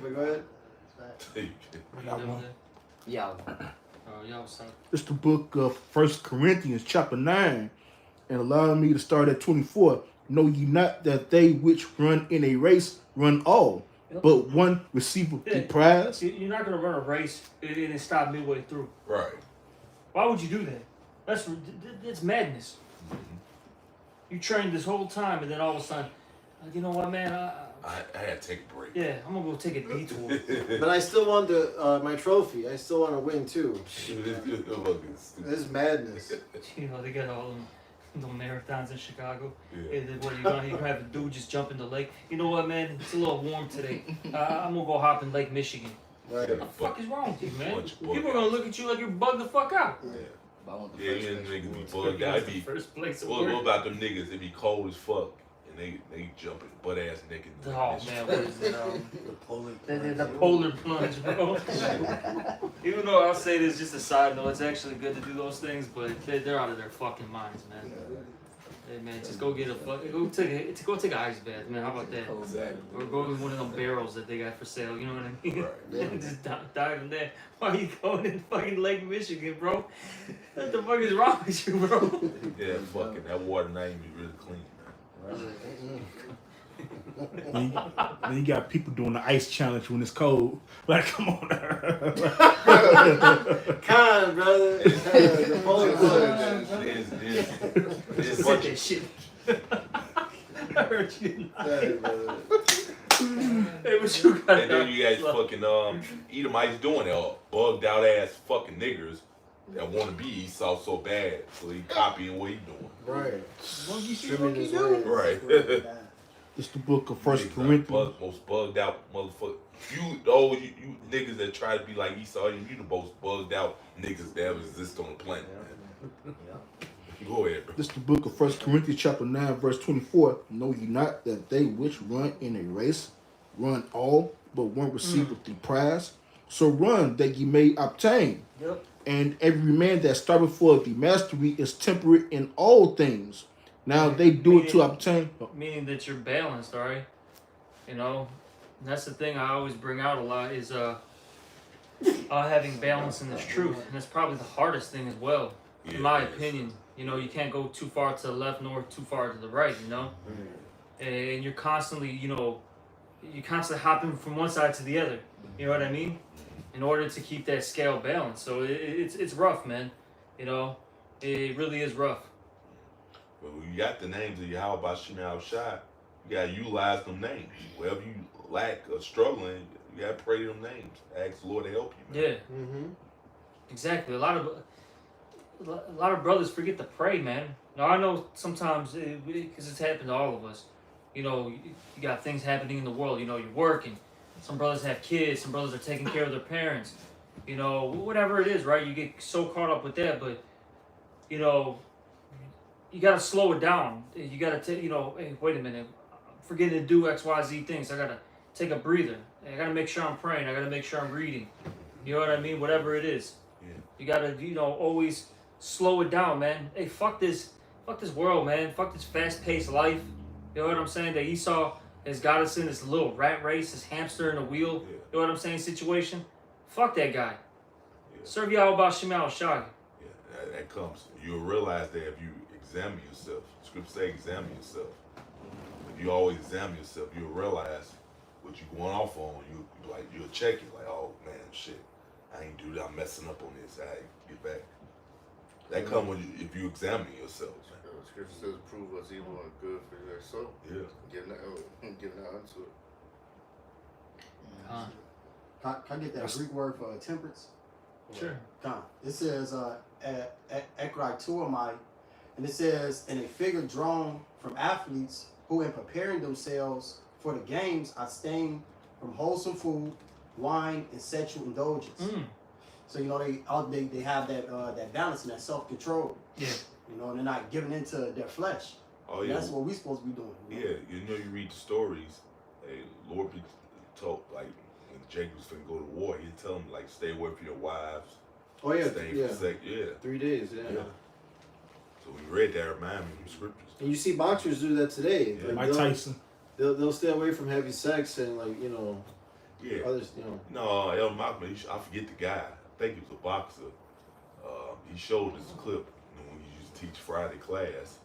But go ahead.
Yeah.
It's the book of 1 Corinthians chapter 9. And allow me to start at 24. Know ye not that they which run in a race run all, but one receiveth the prize?
You're not going to run a race and stop midway through.
Right.
Why would you do that? That's madness. You trained this whole time, and then all of a sudden, you know what, man?
I had to take a break.
Yeah, I'm gonna go take a detour.
But I still want my trophy. I still want to win too. This is madness.
They got all them marathons in Chicago. Yeah. What are you gonna have a dude just jump in the lake? You know what, man? It's a little warm today. I'm gonna go hop in Lake Michigan. Right. What the fuck is wrong with you, man? People are gonna look at you like you're bugged the fuck out.
Yeah. Yeah, niggas be bugged out. What about them niggas? They be cold as fuck. And they jumping butt ass naked.
Oh man, what is it? The polar plunge, bro. Even though I'll say this just a side note, it's actually good to do those things, but they're out of their fucking minds, man. Hey man, just go get go take an ice bath, man. How about that?
Exactly.
Or go in one of them barrels that they got for sale. You know what I mean?
Right.
Yeah. Just dive in there. Why are you going in fucking Lake Michigan, bro? What the fuck is wrong with you, bro?
Yeah, fucking that water not even really clean.
Then you got people doing the ice challenge when it's cold. Like, come on.
Con, brother. The polar plunge.
It's
Said that shit. I heard you. Hey, what you got?
And then you guys fucking Edomites doing it, bugged out ass fucking niggers that want to be Esau so bad, so he copying what he doing.
Right.
Right.
It's the book of 1 Corinthians.
Most bugged out motherfucker. You niggas that try to be like Esau, you the most bugged out niggas that ever exist on the planet. Man. Go ahead, bro.
This is the book of 1 Corinthians chapter 9, verse 24. Know ye not that they which run in a race run all, but one receiveth the prize? So run that ye may obtain.
Yep.
And every man that starveth for the mastery is temperate in all things. Now they do it to obtain.
Meaning that you're balanced, all right? And that's the thing I always bring out a lot is having balance in this truth. And that's probably the hardest thing as well, in my opinion. You know, you can't go too far to the left nor too far to the right, you know? And you're constantly, you're constantly hopping from one side to the other. You know what I mean? In order to keep that scale balanced. So it's rough, man. You know, it really is rough.
But when you got the names of Yahweh Shemel Shai, you gotta utilize them names. Wherever you lack or struggling, you gotta pray them names. Ask the Lord to help you, man.
Yeah. Exactly. A lot of brothers forget to pray, man. Now I know sometimes because it's happened to all of us. You know, you got things happening in the world. You know, you're working. Some brothers have kids. Some brothers are taking care of their parents. You know, whatever it is, right? You get so caught up with that, but you know, you gotta slow it down. You gotta take, hey, wait a minute. I'm forgetting to do X, Y, Z things. I gotta take a breather. I gotta make sure I'm praying. I gotta make sure I'm reading. You know what I mean? Whatever it is.
Yeah.
You gotta, always slow it down, man. Hey, fuck this world, man. Fuck this fast-paced life. You know what I'm saying? That Esau has got us in this little rat race, this hamster in a wheel.
Yeah.
You know what I'm saying? Situation. Fuck that guy.
Yeah.
Serve Yahweh Shemel Shai.
Yeah, that comes. You'll realize that if you examine yourself, scripture say examine yourself. If you always examine yourself, you'll realize what you're going off on. You'll check it, like, oh man, shit, I ain't do that. I'm messing up on this. I get back. That come when if you examine yourself.
Scripture says, "Prove what's evil and good for your soul."
Yeah.
Giving out unto it.
Can I get that Greek word for temperance?
Sure.
It says ekraktuomai, and it says, in a figure drawn from athletes who, in preparing themselves for the games, abstain from wholesome food, wine, and sexual indulgence. So they have that balance and that self-control.
Yeah.
And they're not giving into their flesh.
Oh
And
yeah.
that's what we're supposed to be doing.
Yeah, you read the stories. Hey, Lord be told, like when Jacob was finna go to war, he'd tell him like, stay away from your wives.
Oh yeah,
Stay
yeah.
for sex. Yeah.
3 days, yeah.
So we read that, remind me of the scriptures.
And you see boxers do that today.
Yeah.
Like,
Mike Tyson.
They'll stay away from heavy sex and
Yeah.
others.
No, El Malcolm, I forget the guy. I think he was a boxer. He showed us a clip when he used to teach Friday class.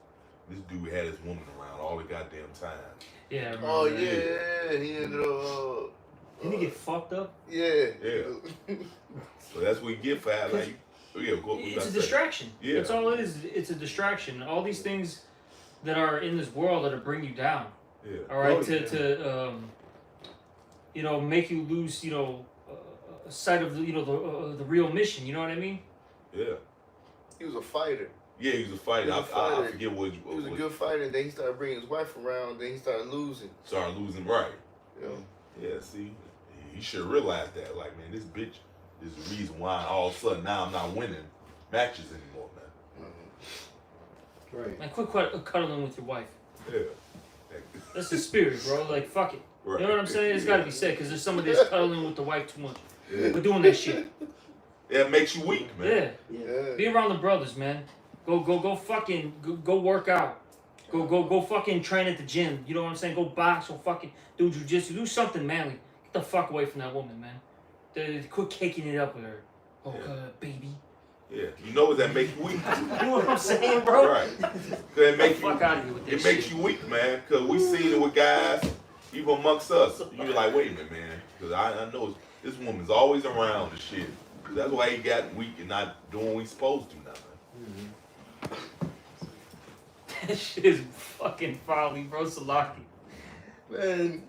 This dude had his woman around all the goddamn time.
Yeah. I remember
Oh
that.
yeah, he ended up.
Didn't he get fucked up?
Yeah.
Yeah. So that's what you get for that. Like,
It's a distraction.
Yeah.
That's all it is. It's a distraction. All these things that are in this world that are bring you down.
Yeah.
All right, to make you lose, sight of the real mission. You know what I mean?
Yeah.
He was a fighter.
Yeah, he was a fighter.
He was a fighter.
I forget what
He was a good fighter. And then he started bringing his wife around. Then he started losing.
Started losing, right.
You know?
Yeah, see, he should realize that. Like, man, this bitch is the reason why all of a sudden now I'm not winning matches anymore, man.
Right.
Like, quit cuddling with your wife.
Yeah.
That's the spirit, bro. Like, fuck it.
Right.
You know what I'm saying? It's got to be said because there's somebody that's cuddling with the wife too much. We're doing that shit.
Yeah, it makes you weak, man.
Yeah. Be around the brothers, man. Go fucking go work out. Go fucking train at the gym. You know what I'm saying? Go box or fucking do jujitsu. Do something manly. Get the fuck away from that woman, man. Quit caking it up with her. Oh, baby.
Yeah. You know what that make you weak?
You know what I'm saying, bro?
Right. It make you,
fuck out of here with this
it makes you weak, man. Because we seen it with guys, even amongst us. You're like, wait a minute, man. Because I know this woman's always around and shit. That's why he got weak and not doing what he's supposed to now, man.
That shit is fucking folly, bro. Salaki.
Man.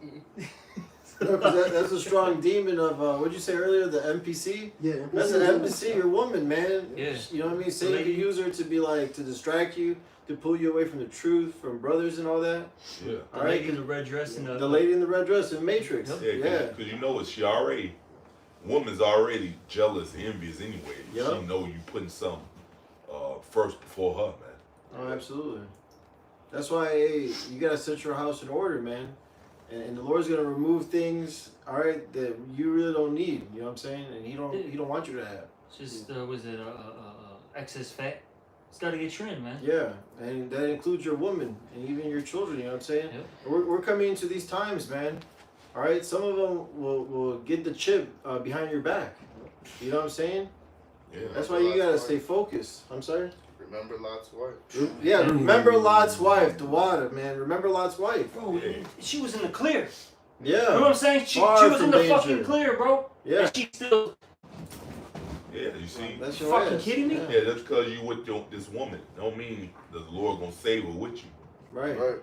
No, 'cause that's a strong demon of what'd you say earlier? The NPC.
Yeah.
That's an NPC. Your woman, man.
Yeah.
You know what I mean? Satan can use her to be like to distract you, to pull you away from the truth, from brothers and all that.
Yeah.
The lady in the red dress and
The lady in the red dress in Matrix.
Yeah, because you know what? She already, woman's already jealous and envious anyway.
Yep.
She know you putting something first before her, man.
Oh, absolutely. That's why, hey, you gotta set your house in order, man. And the Lord's gonna remove things, all right, that you really don't need. You know what I'm saying? And He don't want you to have.
Just was it excess fat? It's got to get trimmed, man.
Yeah, and that includes your woman and even your children. You know what I'm saying?
Yep.
We're coming into these times, man. All right, some of them will get the chip behind your back. You know what I'm saying?
Yeah.
That's why you gotta stay focused. I'm sorry.
Remember Lot's wife.
Yeah, remember Lot's wife, the water, man. Remember Lot's wife.
Bro, she was in the clear.
Yeah.
You know what I'm saying? She
Far
was
from
in the
danger.
fucking clear, bro.
Yeah.
And she still
Yeah, you see?
That's your
fucking
ass.
kidding me?
Yeah.
Yeah, that's because you with this woman. Don't mean the Lord gonna save her with you.
Right.
Right.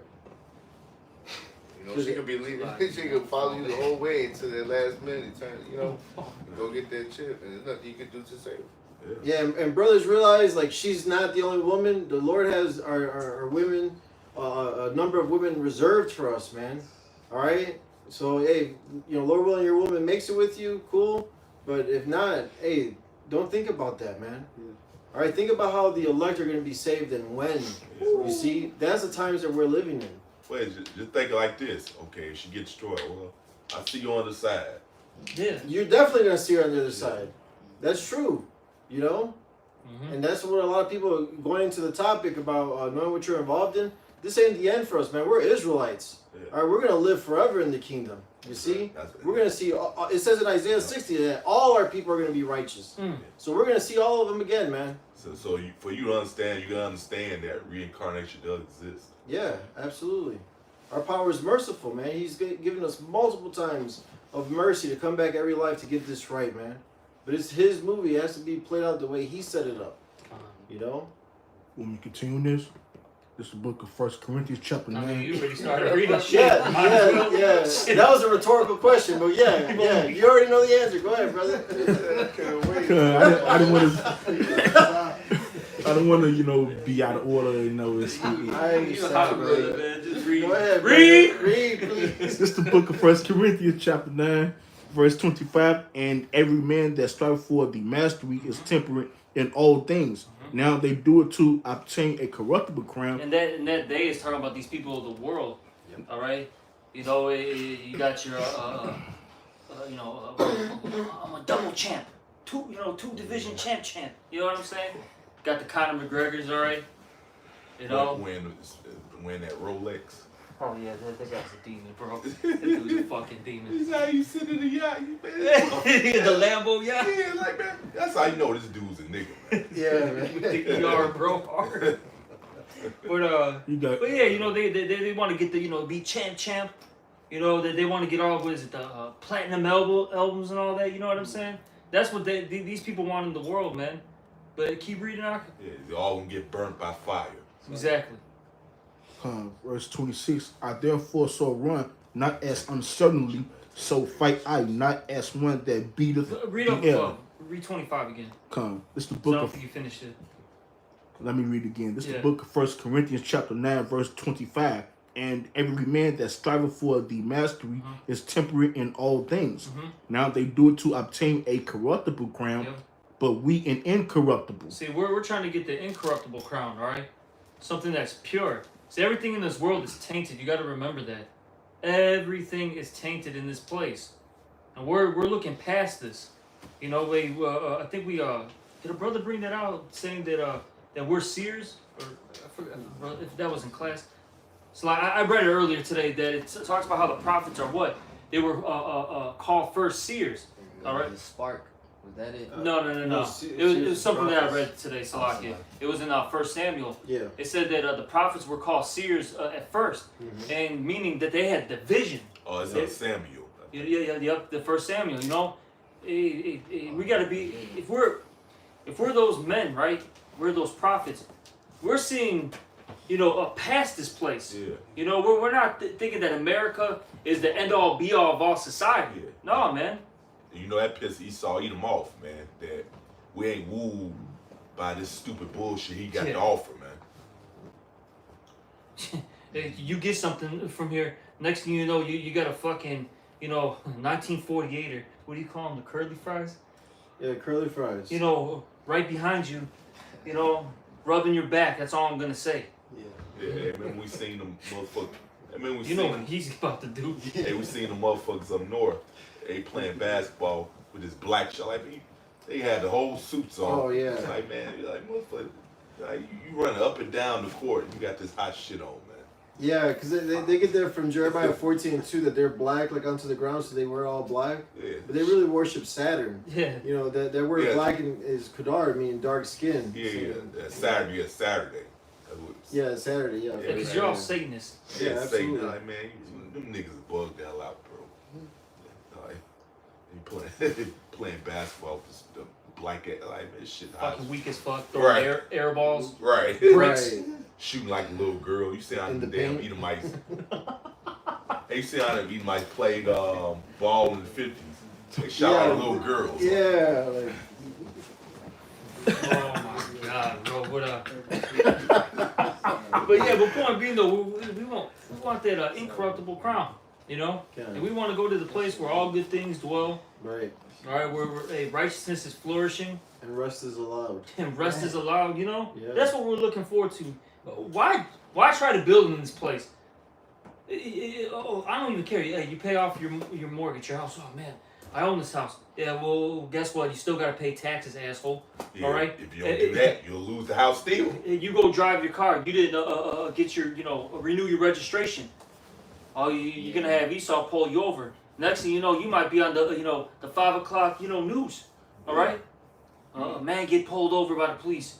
You know, she could be leaving. She could follow you the whole way until the last minute. Turn, you know, go get that chip, and there's nothing you can do to save her.
Yeah, and brothers realize like she's not the only woman. The Lord has our women, a number of women reserved for us, man. All right. So hey, you know, Lord willing, your woman makes it with you, cool. But if not, hey, don't think about that, man. All right, think about how the elect are going to be saved and when. You see, that's the times that we're living in.
Wait, just think like this. Okay, if she gets destroyed, well, I see you on the side.
Yeah.
You're definitely going to see her on the other side. That's true. You know. And that's what a lot of people going into the topic about knowing what you're involved in. This ain't the end for us, man. We're Israelites.
Yeah.
All right, we're gonna live forever in the kingdom. You see, we're gonna see. It says in Isaiah 60 that all our people are gonna be righteous. So we're gonna see all of them again, man.
So for you to understand, you gotta understand that reincarnation does exist.
Yeah, absolutely. Our power is merciful, man. He's given us multiple times of mercy to come back every life to get this right, man. But it's his movie. It has to be played out the way he set it up. You know?
When we continue this, this is the book of 1 Corinthians chapter 9.
I mean, you already started reading shit.
Yeah. That was a rhetorical question, but yeah. You already know the answer. Go ahead, brother.
I don't want to, you know, be out of order. You know, it's
I understand, brother.
Man. Just read.
Go ahead,
Read.
brother. Read, please.
this is the book of 1 Corinthians chapter 9, verse 25. And every man that strives for the mastery is temperate in all things. Now they do it to obtain a corruptible crown.
And that day is talking about these people of the world. All right. You know, you got your you know, I'm a double champ, two division champ. You know what I'm saying? Got the Conor McGregor's, all right. You know.
When that Rolex.
Oh yeah, that guy's a demon, bro. That dude's a fucking demon.
This how you sit in the yacht, man.
The Lambo yacht.
Yeah, like man. That's how you know this dude's a nigga, man.
Yeah, man.
You think you are, bro? Hard. But yeah, you know they want to get the, you know, be champ. You know they want to get all, what is it, the platinum albums and all that. You know what I'm saying? That's what these people want in the world, man. But keep reading, Ak.
Yeah, they all gonna get burnt by fire.
Exactly.
Verse 26. I therefore so run, not as uncertainly, so fight I, not as one that beateth
Read up.
the air.
Read 25 again.
This is the
I
book
don't
of.
think you finished it.
Let me read again. This is
Yeah.
the book of 1 Corinthians chapter 9, verse 25. And every man that striveth for the mastery is temperate in all things. Now they do it to obtain a corruptible crown, but we an incorruptible.
See, we're trying to get the incorruptible crown, all right? Something that's pure. See, everything in this world is tainted. You got to remember that. Everything is tainted in this place, and we're looking past this. You know, I think we did a brother bring that out, saying that that we're seers, or I forgot if that was in class. So like, I read it earlier today that it talks about how the prophets are what they were called first seers. All right.
The spark. Was that it?
No. It was something that I read today, Salakia. It was in 1 Samuel.
Yeah.
It said that the prophets were called seers at first, and meaning that they had the vision.
Oh, it's Samuel.
Yeah, the 1 Samuel. You know, we got to be, if we're those men, right? We're those prophets. We're seeing, you know, past this place.
Yeah.
You know, we're not thinking that America is the end all be all of all society.
Yeah.
No, man.
You know that pissed Esau eat him off, man. That we ain't wooed by this stupid bullshit he got to offer, man.
You get something from here. Next thing you know, you got a fucking, you know, 1948 or what do you call them? The curly fries?
Yeah, curly fries.
You know, right behind you, you know, rubbing your back. That's all I'm gonna say.
Yeah, I remember we seen them motherfuckers. I mean,
You know what he's about to do.
Hey, we seen them motherfuckers up north. They playing basketball with this black shit. Like, they had the whole suits on.
Oh, yeah.
Like, man, you're like, motherfucker, like, you run up and down the court and you got this hot shit on, man.
Yeah, because they get there from Jeremiah 14:2 that they're black, like unto the ground, so they were all black.
Yeah.
But they really worship Saturn.
Yeah.
You know, that word
Yeah.
black is Kadar, meaning dark skin.
Yeah,
So-
yeah. That's Saturday. That's Saturday. That's what it's-
Yeah, Saturday, yeah.
Yeah,
Because you're all Satanists.
Yeah,
Yeah, Satan.
absolutely.
Like, man, them niggas bugged the hell out, bro. Like, you playing basketball with the black ass, like, man, shit hot.
Fucking weak as fuck. Throwing
Right.
air balls.
Right.
Bricks.
Right.
Shooting like a little girl. You see how
In
the
the
damn
paint.
Edomites. Hey, you see how them Edomites played ball in the 50s. They shot
Yeah.
like little girls.
Yeah, like
Oh my god, bro, what up? But yeah, but point being though, we want that incorruptible crown, you know?
Yeah.
And we want to go to the place where all good things dwell,
right.
all right, where righteousness is flourishing
And rust is allowed.
and rest is allowed, you know?
Yeah.
That's what we're looking forward to. Why try to build in this place? Oh, I don't even care. Yeah, you pay off your mortgage, your house. Oh man, I own this house. Yeah, well, guess what? You still gotta pay taxes, asshole.
Yeah,
All right.
If you don't do that, you'll lose the house still.
You go drive your car. You didn't get your, renew your registration. Oh, you're gonna have Esau pull you over. Next thing you know, you might be on the 5 o'clock, news. All right. A man get pulled over by the police.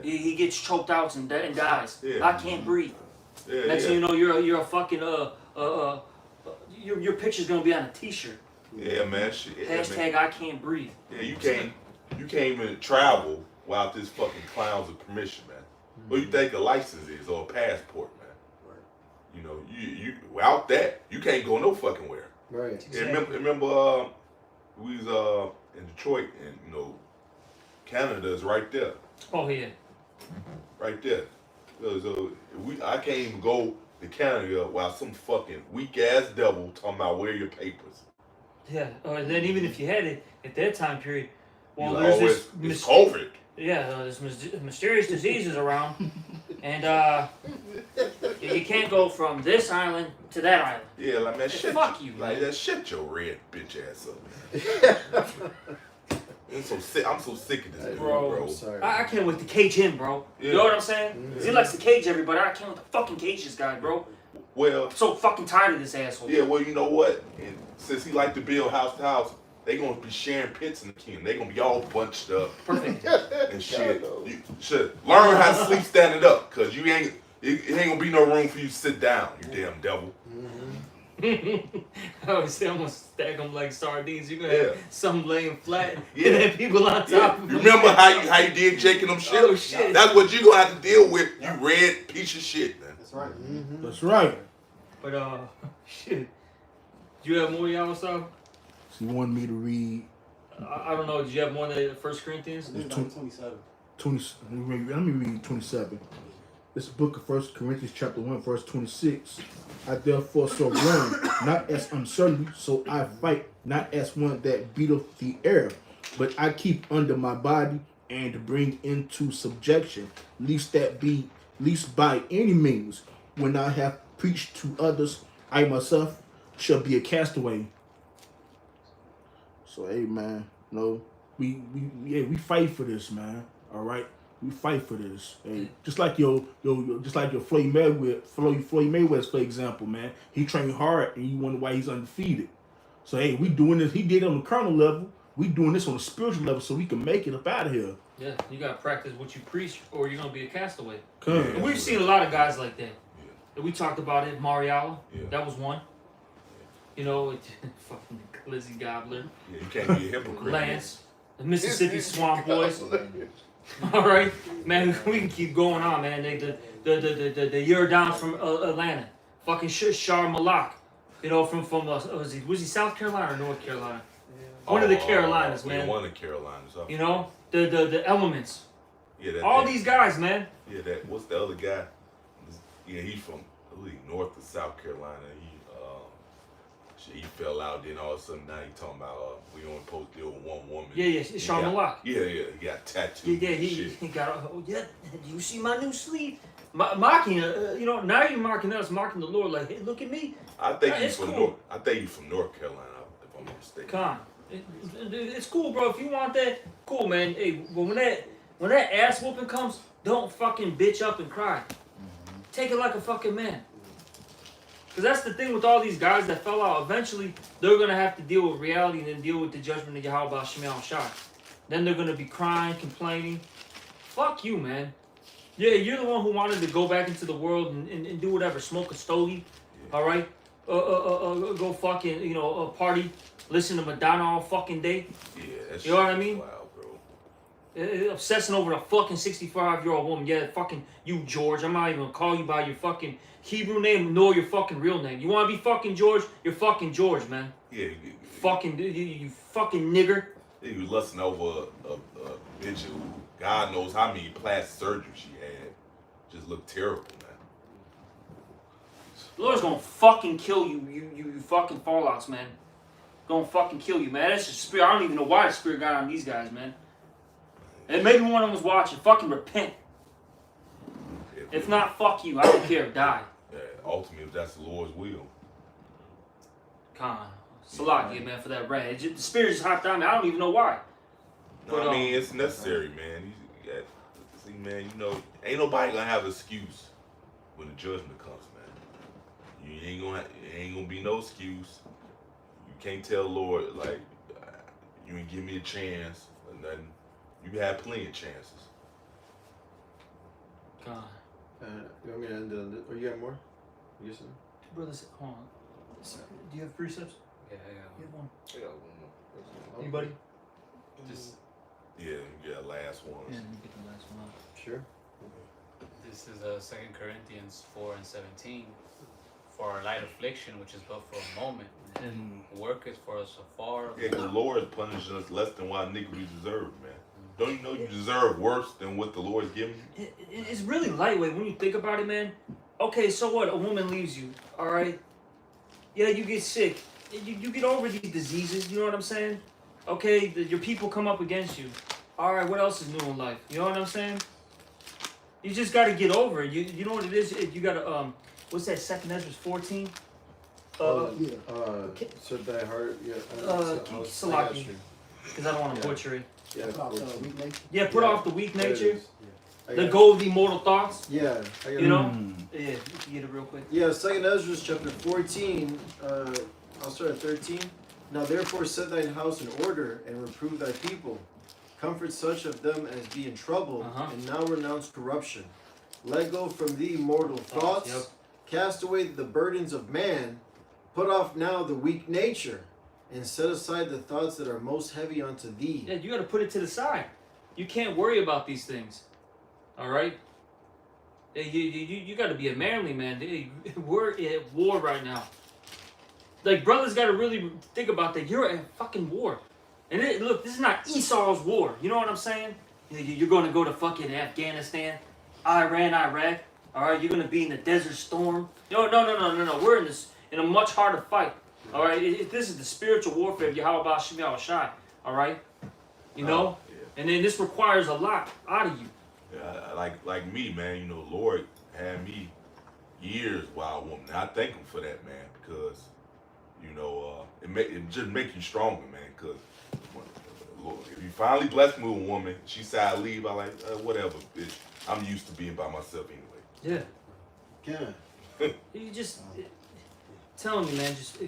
Yeah.
He gets choked out and dies.
Yeah.
I can't breathe.
Yeah,
Next
yeah.
thing you know, you're a fucking your picture's gonna be on a T-shirt.
Yeah, man. Shit. Yeah, man.
Hashtag I can't breathe.
Yeah, you can't even travel without this fucking clowns of permission, man. What do you think a license is or a passport, man? You know, you without that, you can't go no fucking where.
Right.
Yeah, remember we was in Detroit and Canada is right there.
Oh yeah.
Right there. So I can't even go to Canada while some fucking weak ass devil talking about where your papers.
Yeah. And then even if you had it at that time period, well,
You
there's
know,
this
it's COVID.
Yeah, there's mysterious diseases around, and you can't go from this island to that island.
Yeah, like man, shit.
Fuck you,
Like
man.
that shit your red bitch ass up, man. I'm so sick. I'm so sick of this dude, bro.
Sorry.
I can't wait to cage him, bro.
Yeah.
You know what I'm saying? 'Cause he likes to cage everybody. I can't wait to fucking cage this guy, bro.
Well,
I'm so fucking tired of this asshole.
yeah. Well, you know what? And since he like to build house to house, they gonna be sharing pits in the kingdom. They gonna be all bunched up
Perfect.
and shit. You should learn how to sleep standing up, cause you ain't. It ain't gonna be no room for you to sit down. You damn devil.
I always say I'm gonna stack them like sardines. You're gonna
Yeah.
have some laying flat
Yeah.
and then people on
Yeah.
top of
You
them.
remember how you did Jake and them shit?
Oh, shit.
That's what you gonna have to deal with. You red piece of shit, man.
That's right.
That's right.
But shit. Do you have more y'all stuff?
So you wanted me to read
I don't know. Did you have more than 1 Corinthians?
It's down to 27.
20. Let me read 27. This book of 1 Corinthians chapter 1 verse 26. I therefore so run, not as uncertain, so I fight, not as one that beateth the air, but I keep under my body and bring into subjection, least by any means, when I have preached to others, I myself shall be a castaway. So hey man, we fight for this, man. All right. We fight for this. Hey, just like your Floyd Mayweather, for example, man. He trained hard, and you wonder why he's undefeated. So hey, we doing this. He did it on the carnal level. We doing this on a spiritual level, so we can make it up out of here.
Yeah, you gotta practice what you preach, or you're gonna be a castaway.
Come.
And we've seen a lot of guys like that. And we talked about it. Mariala,
Yeah.
that was one. Fucking Glizzy Gobbler,
Yeah, you can't be a hypocrite.
Lance, the Mississippi Swamp Boys. All right, man, we can keep going on, man. The year down from Atlanta, fucking Shar Malak, from was he South Carolina or North Carolina? One of the Carolinas, man.
One of the Carolinas. Huh?
The Elements.
Yeah,
All these guys, man.
Yeah, what's the other guy? Yeah, he's from North to South Carolina. He fell out. Then all of a sudden now he talking about we only supposed to deal with one woman.
Yeah, Shar Malak.
Yeah, he got tattooed.
Yeah, he got. Oh yeah, do you see my new sleeve? Mocking, now you're mocking us, mocking the Lord. Like, hey, look at me.
I think he's
it's
from
cool.
North. I think he's from North Carolina, if I'm not mistaken.
Come on, it's cool, bro. If you want that, cool, man. Hey, but when that ass whooping comes, don't fucking bitch up and cry. Take it like a fucking man. Because that's the thing with all these guys that fell out. Eventually, they're going to have to deal with reality and then deal with the judgment of Yahweh Shemel Shai. Then they're going to be crying, complaining. Fuck you, man. Yeah, you're the one who wanted to go back into the world and do whatever. Smoke a stogie, all right? Go fucking, party. Listen to Madonna all fucking day.
Yeah, that's
You know what I mean?
Wow, bro.
Obsessing over a fucking 65-year-old woman. Yeah, fucking you, George. I'm not even gonna call you by your fucking Hebrew name nor your fucking real name. You wanna be fucking George? You're fucking George, man.
Yeah.
Fucking, you fucking nigger.
Yeah, you lusting over a bitch who God knows how many plastic surgeries she had. Just looked terrible, man.
The Lord's gonna fucking kill you, you fucking fallouts, man. Gonna fucking kill you, man. That's just spirit. I don't even know why the spirit got on these guys, man. And maybe one of them was watching. Fucking repent. If not, fuck you. I don't care. Die.
Yeah, ultimately, if that's the Lord's will.
Come on. Salakia, man, for that rant. The spirit just hopped on me. I don't even know why.
No,
But,
I mean, it's necessary, man. See, man, ain't nobody gonna have an excuse when the judgment comes, man. You ain't gonna be no excuse. You can't tell the Lord, like, you ain't give me a chance or nothing. You had plenty of chances.
God.
You want me to end it? Or you got more? You got something?
Brothers, hold on. Do you have precepts?
Yeah, I got
You have one.
I got one more.
Anybody?
Just
Yeah, last one.
Yeah, let me get the last one out.
Sure.
this is 2 Corinthians 4:17. For our light affliction, which is but for a moment, worketh for us afar.
Yeah, because the Lord is punishing us less than what nigga we deserve, man. Don't you know you deserve worse than what the Lord's giving you?
It's really lightweight when you think about it, man. Okay, so what? A woman leaves you, all right? Yeah, you get sick. You get over these diseases, you know what I'm saying? Okay, your people come up against you. All right, what else is new in life? You know what I'm saying? You just got to get over it. You know what it is? You got to, what's that, 2 Ezra 14?
So die hard. Yeah.
Salaki. Because I don't want to butcher it.
Yeah.
Weak nature.
Yeah, put off the weak
There it
nature.
is. I
The
got it.
goal of the immortal thoughts.
Yeah. I got
You
it.
know? Yeah, you can get it real quick.
Yeah, 2 Ezra chapter 14, I'll start at 13. Now therefore set thine house in order, and reprove thy people. Comfort such of them as be in trouble, and now renounce corruption. Let go from thee mortal thoughts,
Yep.
cast away the burdens of man, put off now the weak nature, and set aside the thoughts that are most heavy unto thee.
Yeah, you got to put it to the side. You can't worry about these things. All right? You got to be a manly man. We're at war right now. Like, brothers got to really think about that. You're at fucking war. And look, this is not Esau's war. You know what I'm saying? You're going to go to fucking Afghanistan, Iran, Iraq. All right? You're going to be in the Desert Storm. No. We're in a much harder fight. All right? This is the spiritual warfare of Yahweh Shemel Shai. All right? You know?
Yeah.
And then this requires a lot out of you.
Yeah, like me, man. Lord had me years without a woman. And I thank Him for that, man, because it just make you stronger, man. Because if you finally bless me with a woman, she said I leave. I like whatever, bitch. I'm used to being by myself anyway.
Yeah. You just telling me, man. Just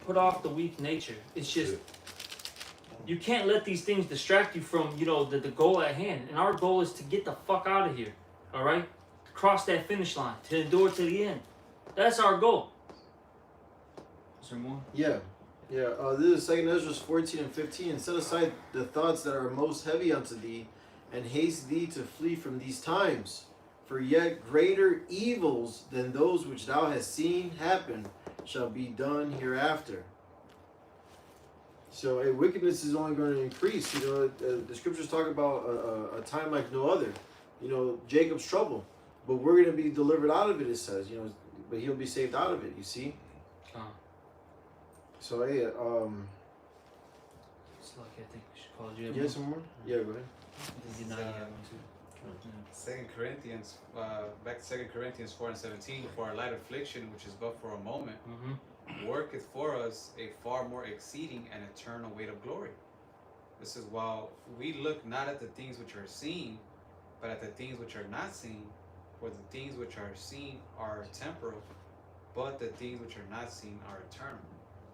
put off the weak nature. It's just. You can't let these things distract you from, the goal at hand. And our goal is to get the fuck out of here. All right? Cross that finish line. To endure to the end. That's our goal. Is there more?
Yeah. This is 2 Ezra 14 and 15. Set aside the thoughts that are most heavy unto thee, and haste thee to flee from these times. For yet greater evils than those which thou hast seen happen shall be done hereafter. So wickedness is only going to increase. The scriptures talk about a time like no other. Jacob's trouble. But we're going to be delivered out of it, it says. But he'll be saved out of it, you see? So,
It's like I think we should call it.
you have some more? Yeah, go ahead.
You know you have one too.
2 Corinthians, back to 2 Corinthians 4:17. For our light affliction, which is but for a moment, worketh for us a far more exceeding and eternal weight of glory. This is while we look not at the things which are seen, but at the things which are not seen, for the things which are seen are temporal, but the things which are not seen are eternal,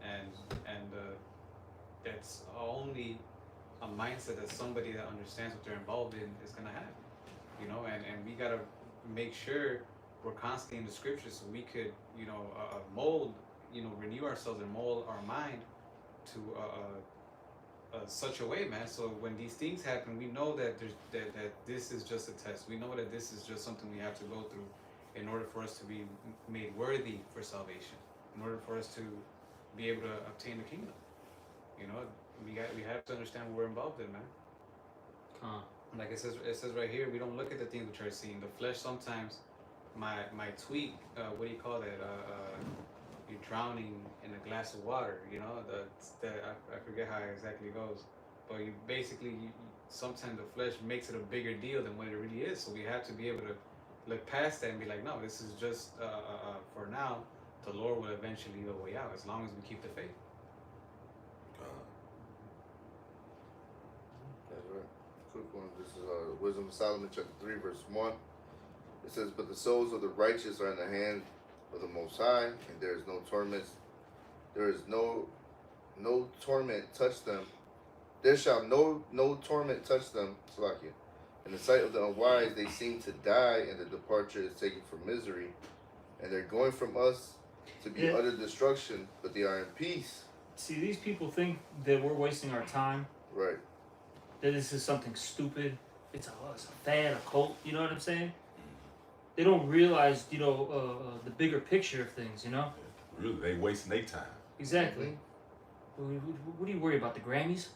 and that's only a mindset that somebody that understands what they're involved in is gonna have, you know. And we gotta make sure we're constantly in the scriptures so we could, you know, mold, you know, renew ourselves and mold our mind to such a way, man. So when these things happen, we know that that this is just a test. We know that this is just something we have to go through in order for us to be made worthy for salvation, in order for us to be able to obtain the kingdom. You know, we have to understand what we're involved in, man. Like it says right here, we don't look at the things which are seen. The flesh sometimes might tweak. What do you call that? You're drowning in a glass of water. You know, I forget how it exactly goes, but you basically sometimes the flesh makes it a bigger deal than what it really is. So we have to be able to look past that and be like, no, this is just for now. The Lord will eventually lead a way out as long as we keep the faith.
That's right. Quick one. This is Wisdom of Solomon, chapter 3, verse 1. It says, "But the souls of the righteous are in the hand of the Most High, and there is no torment. There is no torment touch them. There shall no torment touch them." Salakia. In the sight of the unwise, they seem to die, and the departure is taken for misery, and they're going from us to be utter destruction, but they are in peace.
See, these people think that we're wasting our time.
Right.
That this is something stupid. It's a fad, a cult. You know what I'm saying? They don't realize, you know, the bigger picture of things. You know?
Really, they wasting their time.
Exactly. What do you worry about? The Grammys?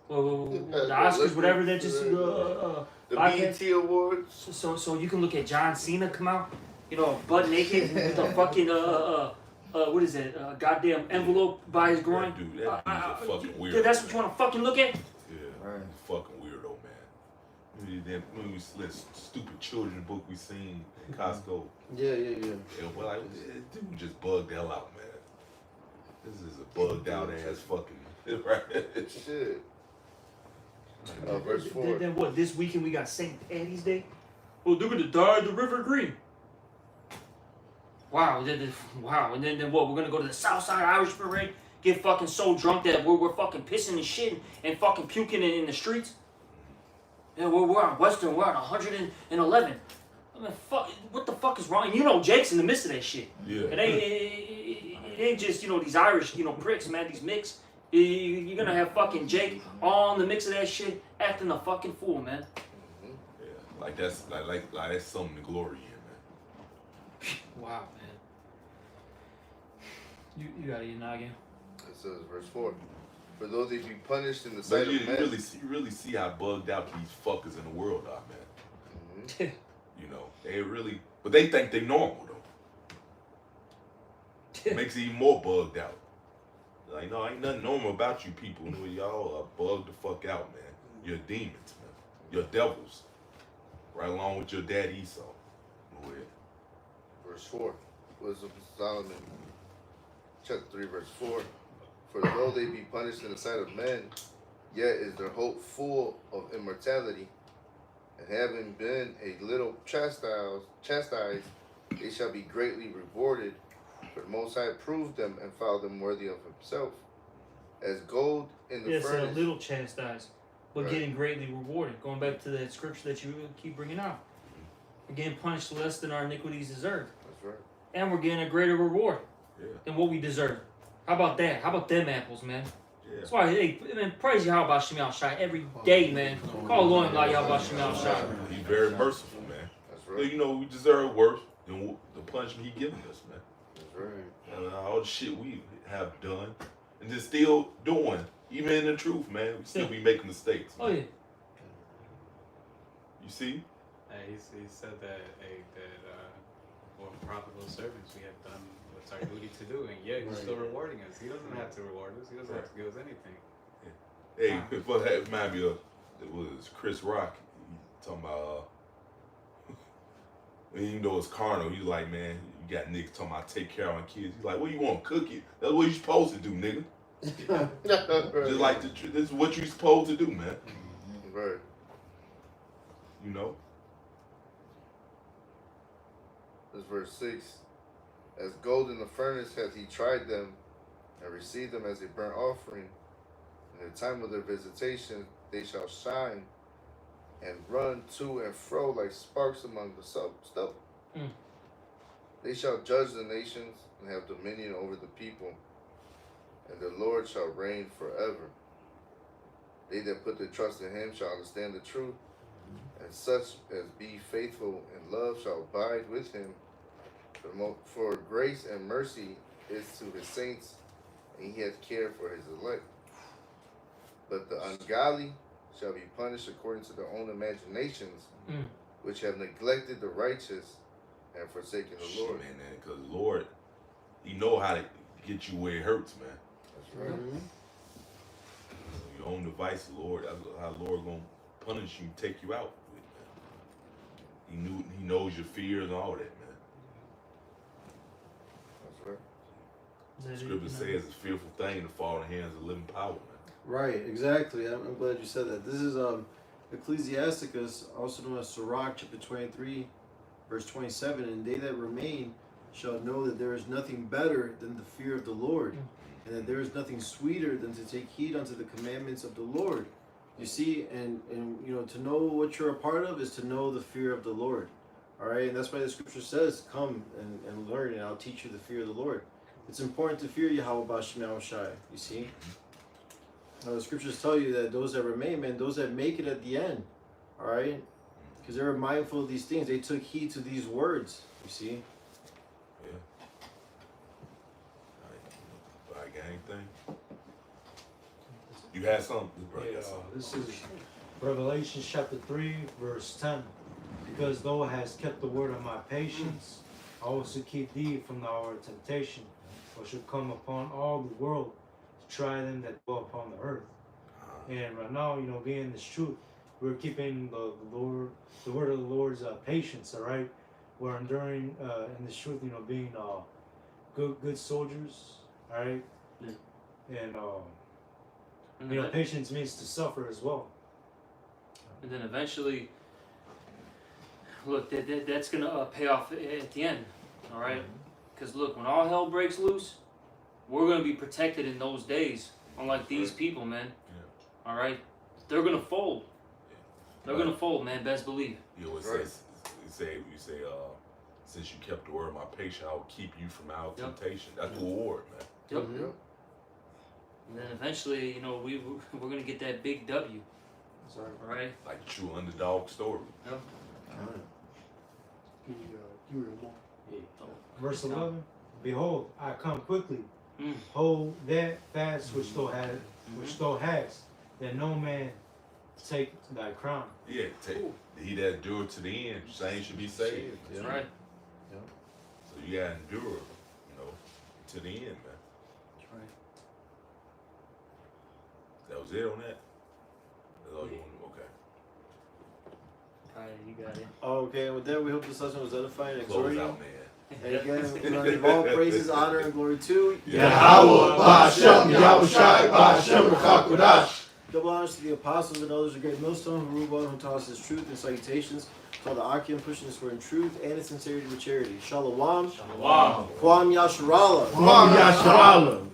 The Oscars, whatever. They're just
the BET Awards.
So you can look at John Cena come out, you know, butt naked with a fucking what is it? Goddamn envelope by his groin.
Dude, that dude's a fucking weirdo.
Dude, that's what you want to fucking look at?
Yeah, right. Fucking weirdo, man. Maybe that stupid children's book we seen in Costco.
Yeah.
Well, like, dude just bugged the hell out, man. This is a bugged out ass fucking right.
Shit. Verse 4.
Then what? This weekend we got St. Patty's Day. Oh, they're gonna dye the river green. Wow. Wow. And then what? We're gonna go to the Southside Irish Parade, get fucking so drunk that we're fucking pissing and shitting and fucking puking in the streets. Yeah, we're on Western. We're on 111. I mean, fuck. What the fuck is wrong? And you know, Jake's in the midst of that shit.
Yeah.
It ain't just, you know, these Irish, you know, pricks, man. These mix. You're gonna have fucking Jake all in the mix of that shit, acting a fucking fool, man.
Yeah, like that's like that's something to glory in, man.
Wow, man. You got it, noggin.
It says, verse 4. "For though they be punished in the sight of men."
You really see how bugged out these fuckers in the world are, man.
Mm-hmm.
You know, they really, but they think they normal though. Makes it even more bugged out. Like, no, ain't nothing normal about you people. Y'all are bugged the fuck out, man. You're demons, man. You're devils. Right along with your dad Esau. Go ahead.
Verse 4. Wisdom of Solomon, chapter 3, verse 4. "For though they be punished in the sight of men, yet is their hope full of immortality. And having been a little chastised, they shall be greatly rewarded. For the Most High proved them and found them worthy of himself. As gold in the
Yes,
furnace."
a little chastised, but
Right.
getting greatly rewarded. Going back to that scripture that you keep bringing out. We're getting punished less than our iniquities deserve.
That's right.
And we're getting a greater reward
Yeah.
than what we deserve. How about that? How about them apples, man?
Yeah.
That's why, hey, man, praise Yahweh Shemel Shai every day, man. Call Lord like Yahweh Shemel Shai.
He's very merciful, man.
That's
So,
right.
you know, we deserve worse than the punishment he giving us, man.
That's right.
And all the shit we have done and just still doing, even in the truth, man, we still be making mistakes.
Oh,
Man.
yeah.
You see?
He said that we're profitable servants. We have done what's our duty to do, and yet he's still rewarding us. He doesn't have to reward us. He doesn't have to give us anything.
Hey, but that remind me of, it was Chris Rock. He talking about, even though it's carnal, he's like, man, you got niggas talking about take care of my kids. He's like, what you want, cook it? That's what you supposed to do, nigga. Just like this is what you supposed to do, man.
Right.
You know?
This verse 6. As gold in the furnace hath he tried them, and received them as a burnt offering. In the time of their visitation they shall shine, and run to and fro like sparks among the stubble. They shall judge the nations, and have dominion over the people, and the Lord shall reign forever. They that put their trust in him shall understand the truth, and such as be faithful in love shall abide with him. For grace and mercy is to his saints, and he hath care for his elect. But the ungodly shall be punished according to their own imaginations, which have neglected the righteous and forsaken the Lord.
Man, because Lord, he know how to get you where it hurts, man.
That's right.
Your own device, Lord. That's how Lord gonna punish you, take you out. He knows your fears and all that, man.
That's right.
Scripture says it's a fearful thing to fall in the hands of living power, man.
Right, exactly. I'm glad you said that. This is Ecclesiasticus, also known as Sirach, chapter 23, verse 27. And they that remain shall know that there is nothing better than the fear of the Lord, and that there is nothing sweeter than to take heed unto the commandments of the Lord. You see, and you know, to know what you're a part of is to know the fear of the Lord. All right, and that's why the scripture says, "Come and learn, and I'll teach you the fear of the Lord." It's important to fear Yahweh B'Shem Yahushai. You see. The scriptures tell you that those that remain, man, those that make it at the end, all right, because they were mindful of these things. They took heed to these words. You see.
Yeah. I got anything? You had something, bro?
Yeah, this is Revelation chapter 3, verse 10. Because thou hast kept the word of my patience, I also keep thee from the hour of temptation, which shall come upon all the world to try them that dwell upon the earth. And right now, you know, being this truth, we're keeping the word of the Lord's patience. All right, we're enduring in this truth, you know, being good soldiers. All right, and you know, patience means to suffer as well.
And then eventually, look, that's going to pay off at the end, all right? Because look, when all hell breaks loose, we're going to be protected in those days, unlike these people, man. All right? They're going to fold. They're going to fold, man, best believe.
You always say, since you kept the word of my patience, I will keep you from our temptation. That's the reward, man.
Yep. And then eventually, you know, we're going to get that big W.
Sorry.
All right?
Like a true underdog story.
Yep.
Verse 11, behold, I come quickly. Hold that fast which thou hast, that no man take thy crown.
Yeah, he that endure to the end, same should be saved.
That's right.
Yep.
So you gotta endure, you know, to the end, man.
That's right.
That was it on that? That's all you want to okay.
All right, you got it.
Okay, with that, we hope this lesson was edifying and
Close
exhorting.
out, man.
And again, we're going to give all praises, honor, and glory to
Yahweh B'Shem Yahushai B'Shem Rakakwadash.
Double honors to the apostles and elders of Great Millstone who rule well and who taught us his truth, and salutations to all the Akim pushing this word in truth and in sincerity with charity. Shalom.
Shalom.
Kwam Yasharallah.
Kwam Yasharallah.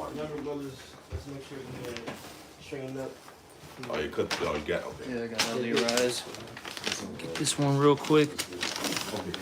Remember, brothers, let's make sure we straighten up.
Oh, you cut the, oh, you got, okay.
Yeah, I got early rise. Get this one real quick.
Okay.